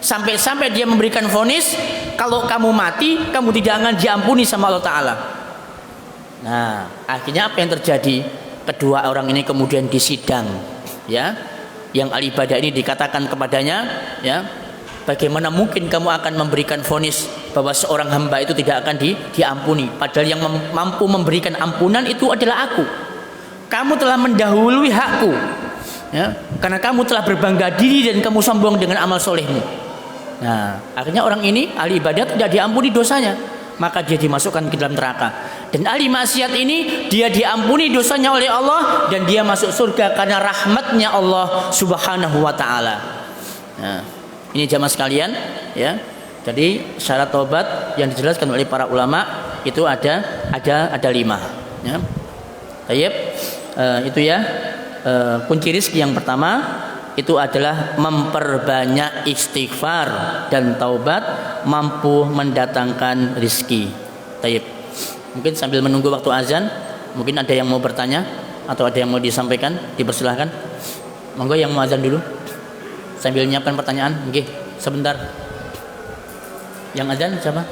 Sampai-sampai dia memberikan vonis, kalau kamu mati, kamu tidak akan diampuni sama Allah Ta'ala. Nah, akhirnya apa yang terjadi? Kedua orang ini kemudian disidang, ya. Yang ahli ibadah ini dikatakan kepadanya, ya, bagaimana mungkin kamu akan memberikan vonis bahwa seorang hamba itu tidak akan diampuni, padahal yang mampu memberikan ampunan itu adalah aku. Kamu telah mendahului hakku, ya, karena kamu telah berbangga diri dan kamu sombong dengan amal solehmu. Nah, akhirnya orang ini ahli ibadah tidak diampuni dosanya, maka dia dimasukkan ke dalam neraka. Dan ahli maksiat ini dia diampuni dosanya oleh Allah dan dia masuk surga karena rahmatnya Allah Subhanahu wa taala. Nah, ini jamaah sekalian, ya. Jadi syarat taubat yang dijelaskan oleh para ulama itu ada 5. Ya. Tayyib. Itu ya. Kunci rizki yang pertama itu adalah memperbanyak istighfar dan taubat, mampu mendatangkan rizki. Tayyib. Mungkin sambil menunggu waktu azan, mungkin ada yang mau bertanya atau ada yang mau disampaikan, dipersilahkan. Monggo yang mau azan dulu. Sambil menyiapkan pertanyaan, nggih, sebentar. Yang azan siapa?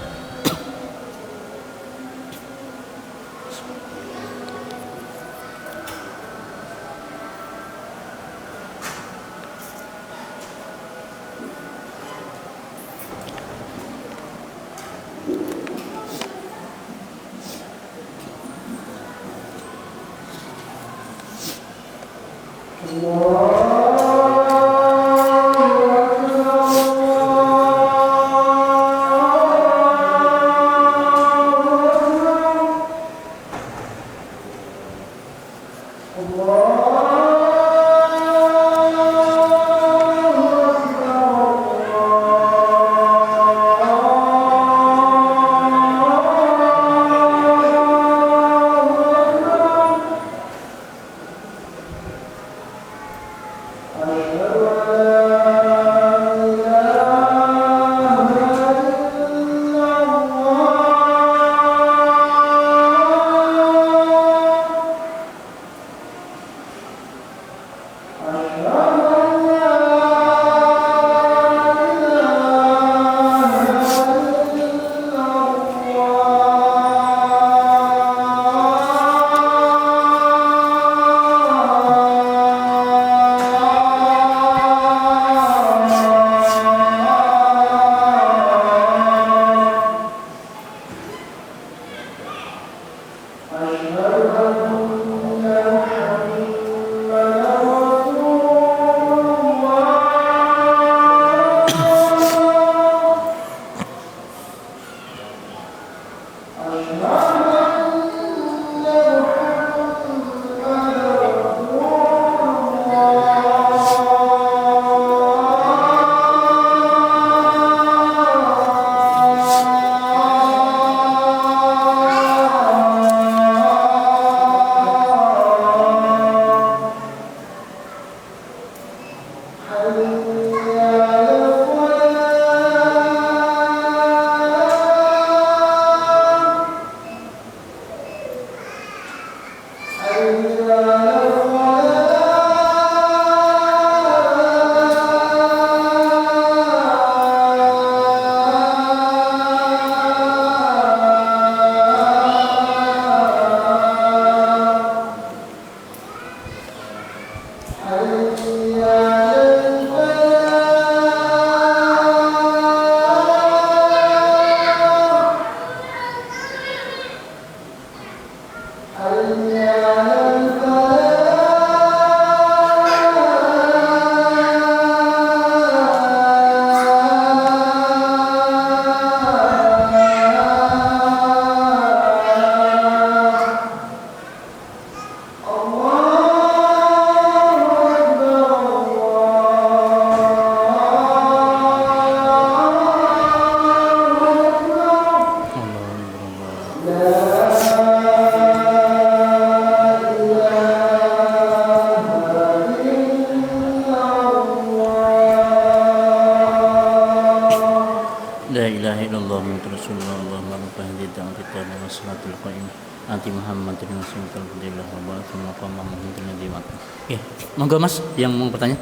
Monggo Mas yang mau bertanya.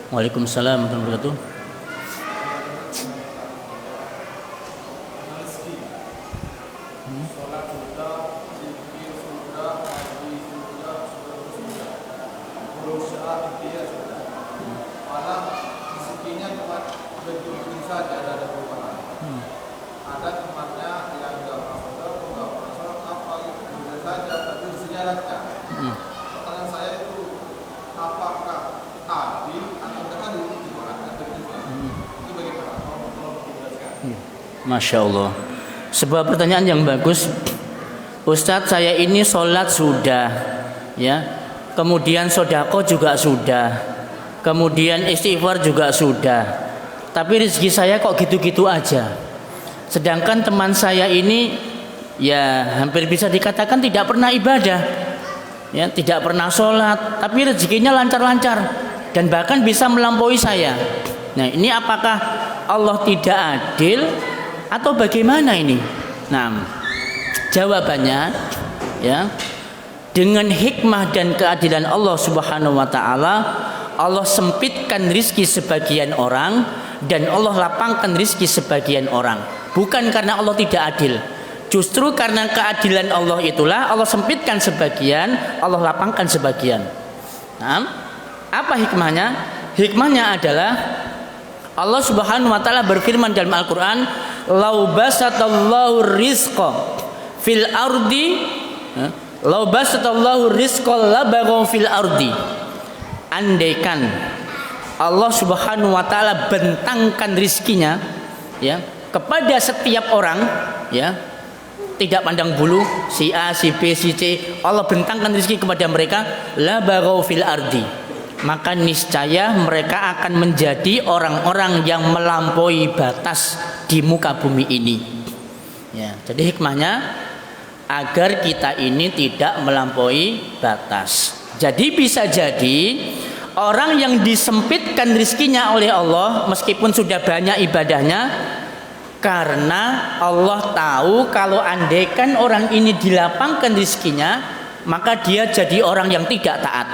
Waalaikumsalam warahmatullahi wabarakatuh. Masya Allah. Sebuah pertanyaan yang bagus. Ustadz, saya ini sholat sudah, ya. Kemudian sodako juga sudah. Kemudian istighfar juga sudah. Tapi rezeki saya kok gitu-gitu aja. Sedangkan teman saya ini ya hampir bisa dikatakan tidak pernah ibadah, ya, tidak pernah sholat, tapi rezekinya lancar-lancar dan bahkan bisa melampaui saya. Nah, ini apakah Allah tidak adil atau bagaimana ini? Nah, jawabannya, ya, dengan hikmah dan keadilan Allah Subhanahu wa taala, Allah sempitkan rizki sebagian orang dan Allah lapangkan rizki sebagian orang. Bukan karena Allah tidak adil, justru karena keadilan Allah itulah Allah sempitkan sebagian, Allah lapangkan sebagian. Nah, apa hikmahnya? Hikmahnya adalah Allah Subhanahu wa taala berfirman dalam Al-Qur'an, "Lau basatallahu rizqa fil ardi, lau basatallahu rizqa labaghaw fil ardi." Andaikan Allah Subhanahu wa taala bentangkan rizkinya, ya, kepada setiap orang, ya, tidak pandang bulu si A, si B, si C, Allah bentangkan rizki kepada mereka, labaghaw fil ardi, maka niscaya mereka akan menjadi orang-orang yang melampaui batas di muka bumi ini. Ya, jadi hikmahnya agar kita ini tidak melampaui batas. Jadi bisa jadi orang yang disempitkan rizkinya oleh Allah meskipun sudah banyak ibadahnya, karena Allah tahu kalau andaikan orang ini dilapangkan rizkinya, maka dia jadi orang yang tidak taat.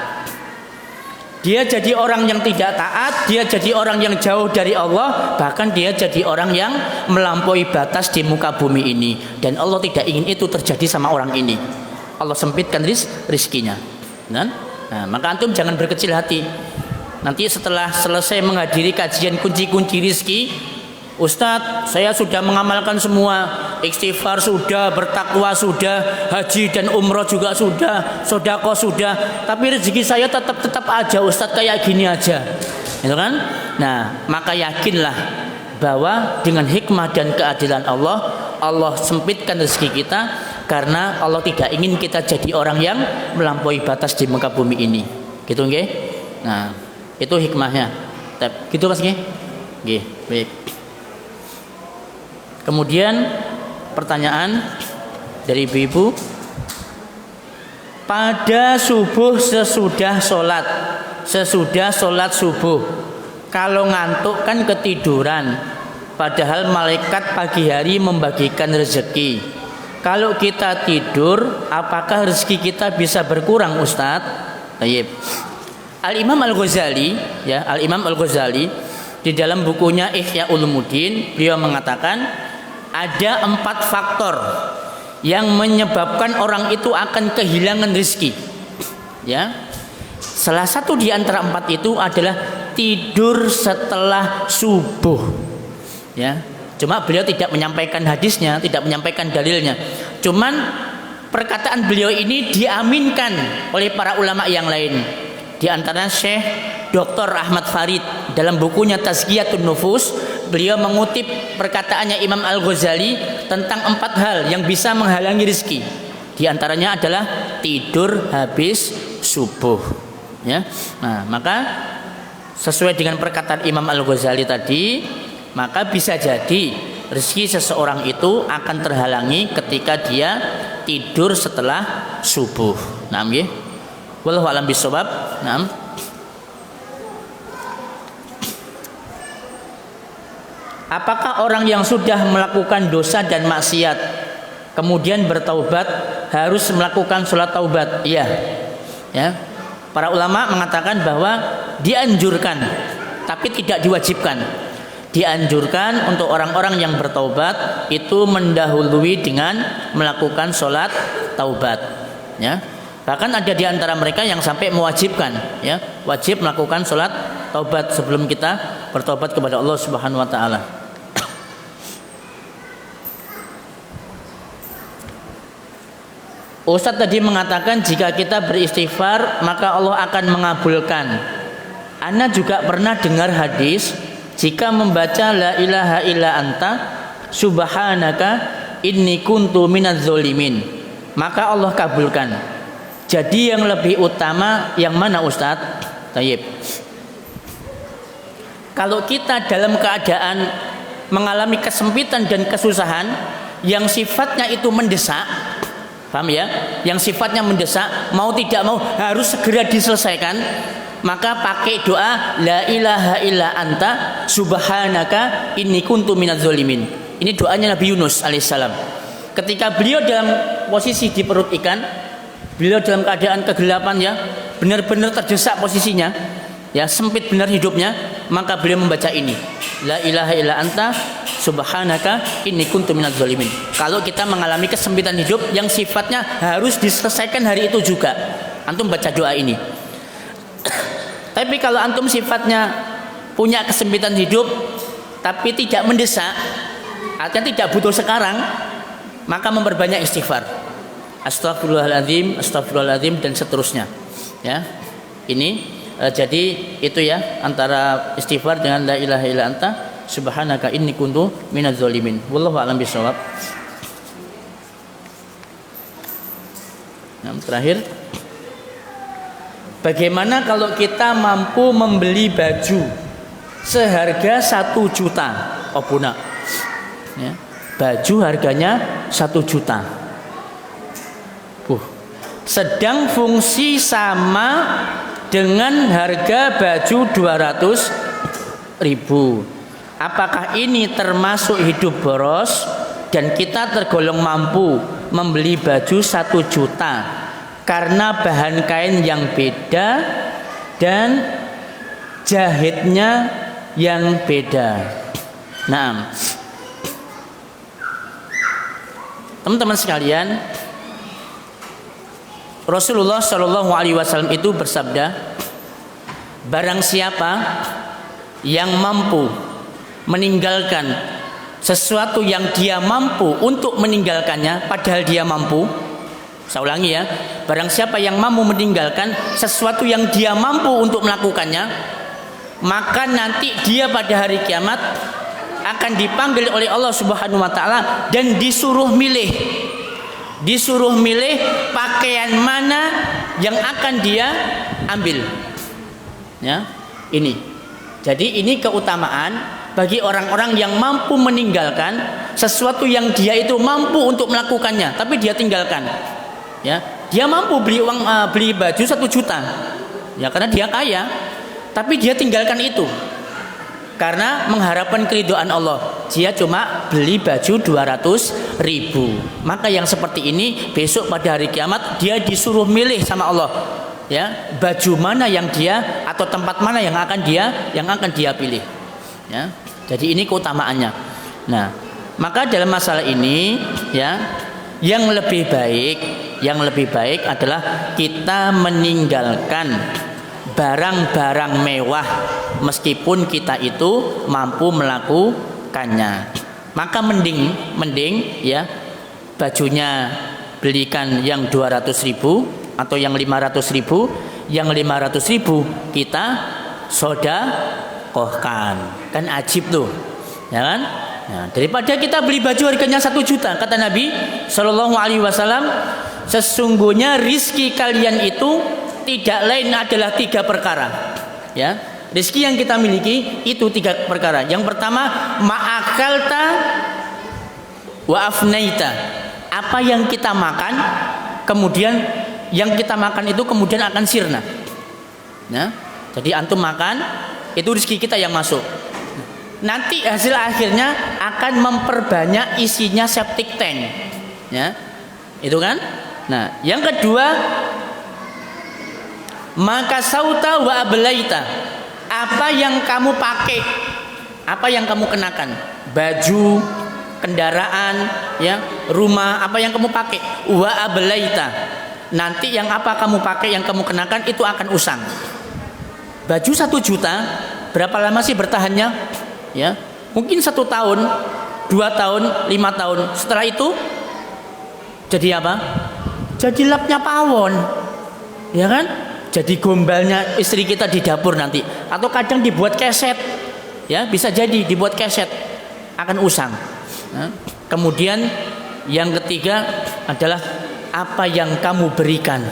Dia jadi orang yang tidak taat, dia jadi orang yang jauh dari Allah, bahkan dia jadi orang yang melampaui batas di muka bumi ini. Dan Allah tidak ingin itu terjadi sama orang ini. Allah sempitkan rizkinya. Nah, maka antum jangan berkecil hati. Nanti setelah selesai menghadiri kajian kunci-kunci rizki, Ustadz, saya sudah mengamalkan semua, istighfar sudah, bertakwa sudah, haji dan umroh juga sudah, sedekah sudah, tapi rezeki saya tetap aja Ustadz kayak gini aja, itu kan? Nah, maka yakinlah bahwa dengan hikmah dan keadilan Allah, Allah sempitkan rezeki kita karena Allah tidak ingin kita jadi orang yang melampaui batas di muka bumi ini, gitu nggih? Nah, itu hikmahnya. Gitu Mas nggih? Nggih, baik. Kemudian pertanyaan dari ibu-ibu, pada subuh sesudah sholat subuh, kalau ngantuk kan ketiduran, padahal malaikat pagi hari membagikan rezeki. Kalau kita tidur, apakah rezeki kita bisa berkurang, Ustadz? Baik. Al-Imam Al-Ghazali, ya, Al-Imam Al-Ghazali di dalam bukunya Ihya Ulumuddin, beliau mengatakan ada 4 faktor yang menyebabkan orang itu akan kehilangan rezeki. Ya, salah satu di antara 4 itu adalah tidur setelah subuh. Ya, cuma beliau tidak menyampaikan hadisnya, tidak menyampaikan dalilnya. Cuman perkataan beliau ini diaminkan oleh para ulama yang lain. Di antaranya Syekh Dr. Ahmad Farid dalam bukunya Tazkiyatun Nufus, beliau mengutip perkataannya Imam Al-Ghazali tentang 4 hal yang bisa menghalangi rezeki. Di antaranya adalah tidur habis subuh. Ya, nah maka sesuai dengan perkataan Imam Al-Ghazali tadi, maka bisa jadi rezeki seseorang itu akan terhalangi ketika dia tidur setelah subuh. Nah, nggih. Wallahu a'lam bishawab. Naam. Apakah orang yang sudah melakukan dosa dan maksiat kemudian bertaubat harus melakukan sholat taubat? Iya. Ya. Para ulama mengatakan bahwa dianjurkan tapi tidak diwajibkan. Dianjurkan untuk orang-orang yang bertaubat itu mendahului dengan melakukan sholat taubat. Ya. Bahkan ada di antara mereka yang sampai mewajibkan, ya, wajib melakukan sholat taubat sebelum kita bertobat kepada Allah Subhanahu wa taala. Ustadz tadi mengatakan jika kita beristighfar maka Allah akan mengabulkan. Ana juga pernah dengar hadis, jika membaca la ilaha illa anta subhanaka inni kuntu minadz zalimin, maka Allah kabulkan. Jadi yang lebih utama yang mana, Ustadz? Tayyib. Kalau kita dalam keadaan mengalami kesempitan dan kesusahan, yang sifatnya itu mendesak, paham ya? Yang sifatnya mendesak, mau tidak mau harus segera diselesaikan, maka pakai doa la ilaha illa anta subhanaka inni kuntu minadz zalimin. Ini doanya Nabi Yunus alaihissalam. Ketika beliau dalam posisi di perut ikan, beliau dalam keadaan kegelapan ya, benar-benar terdesak posisinya, ya sempit benar hidupnya, maka beliau membaca ini, la ilaha illa anta subhanaka inni kuntu minadz zalimin. Kalau kita mengalami kesempitan hidup yang sifatnya harus diselesaikan hari itu juga, antum baca doa ini. Tapi kalau antum sifatnya punya kesempitan hidup tapi tidak mendesak, artinya tidak butuh sekarang, maka memperbanyak istighfar, astagfirullahaladzim, astagfirullahaladzim, dan seterusnya ya. Ini jadi itu ya, antara istighfar dengan la ilaha illa anta subhanaka inni kuntu minadz zalimin. Wallahu a'lam bishawab. Nah, terakhir, bagaimana kalau kita mampu membeli baju seharga 1 juta? Oh bunak ya, baju harganya 1 juta, sedang fungsi sama dengan harga baju 200.000. Apakah ini termasuk hidup boros dan kita tergolong mampu membeli baju 1 juta karena bahan kain yang beda dan jahitnya yang beda? Nah, teman-teman sekalian, Rasulullah Shallallahu Alaihi Wasallam itu bersabda, barang siapa yang mampu meninggalkan sesuatu yang dia mampu untuk meninggalkannya, padahal dia mampu. Saya ulangi ya, barang siapa yang mampu meninggalkan sesuatu yang dia mampu untuk melakukannya, maka nanti dia pada hari kiamat akan dipanggil oleh Allah Subhanahu wa taala dan disuruh milih pakaian mana yang akan dia ambil. Ya, ini. Jadi ini keutamaan bagi orang-orang yang mampu meninggalkan sesuatu yang dia itu mampu untuk melakukannya, tapi dia tinggalkan. Ya, dia mampu beli baju 1 juta, ya karena dia kaya, tapi dia tinggalkan itu karena mengharapkan keridhaan Allah. Dia cuma beli baju 200.000. Maka yang seperti ini besok pada hari kiamat dia disuruh milih sama Allah, ya baju mana yang dia atau tempat mana yang akan dia pilih. Ya, jadi ini keutamaannya. Nah, maka dalam masalah ini ya, yang lebih baik adalah kita meninggalkan barang-barang mewah meskipun kita itu mampu melakukannya. Maka mending ya bajunya belikan yang 200.000 atau yang 500.000, yang 500.000 kita sedekahkan. Kan ajib tuh, ya kan? Nah, daripada kita beli baju harganya 1 juta, kata Nabi Shallallahu Alaihi Wasallam, sesungguhnya rizki kalian itu tidak lain adalah 3 perkara. Ya, rizki yang kita miliki itu 3 perkara. Yang pertama, ma'akalta wa afnaita. Apa yang kita makan, kemudian yang kita makan itu kemudian akan sirna. Nah, jadi antum makan, itu rizki kita yang masuk. Nanti hasil akhirnya akan memperbanyak isinya septic tank, ya, itu kan. Nah, yang kedua, maka sauta wa ablaita. Apa yang kamu pakai, apa yang kamu kenakan, baju, kendaraan, ya, rumah, apa yang kamu pakai, wa ablaita. Nanti yang apa kamu pakai, yang kamu kenakan itu akan usang. Baju 1 juta, berapa lama sih bertahannya? Ya, mungkin 1 tahun, 2 tahun, 5 tahun. Setelah itu jadi apa? Jadi lapnya pawon, ya kan? Jadi gombalnya istri kita di dapur nanti. Atau kadang dibuat keset, ya bisa jadi dibuat keset, akan usang. Nah, kemudian yang ketiga adalah apa yang kamu berikan,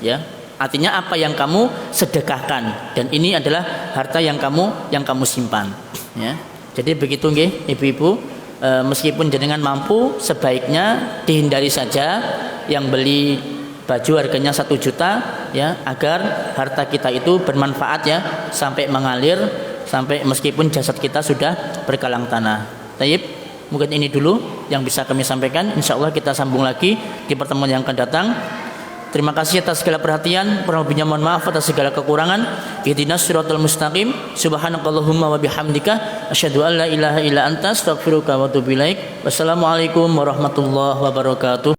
ya. Artinya apa yang kamu sedekahkan, dan ini adalah harta yang kamu simpan. Ya, jadi begitu nggih ibu-ibu. meskipun jenengan mampu, sebaiknya dihindari saja yang beli baju harganya 1 juta, ya, agar harta kita itu bermanfaat, ya, sampai mengalir, sampai meskipun jasad kita sudah berkalang tanah. Taib, mungkin ini dulu yang bisa kami sampaikan. Insya Allah kita sambung lagi di pertemuan yang akan datang. Terima kasih atas segala perhatian. Kurang lebihnya mohon maaf atas segala kekurangan. Ihdinas siratal mustaqim. Subhanakallahumma wa bihamdika asyhadu an la ilaha illa anta astaghfiruka wa atubu ilaik. Wassalamualaikum warahmatullahi wabarakatuh.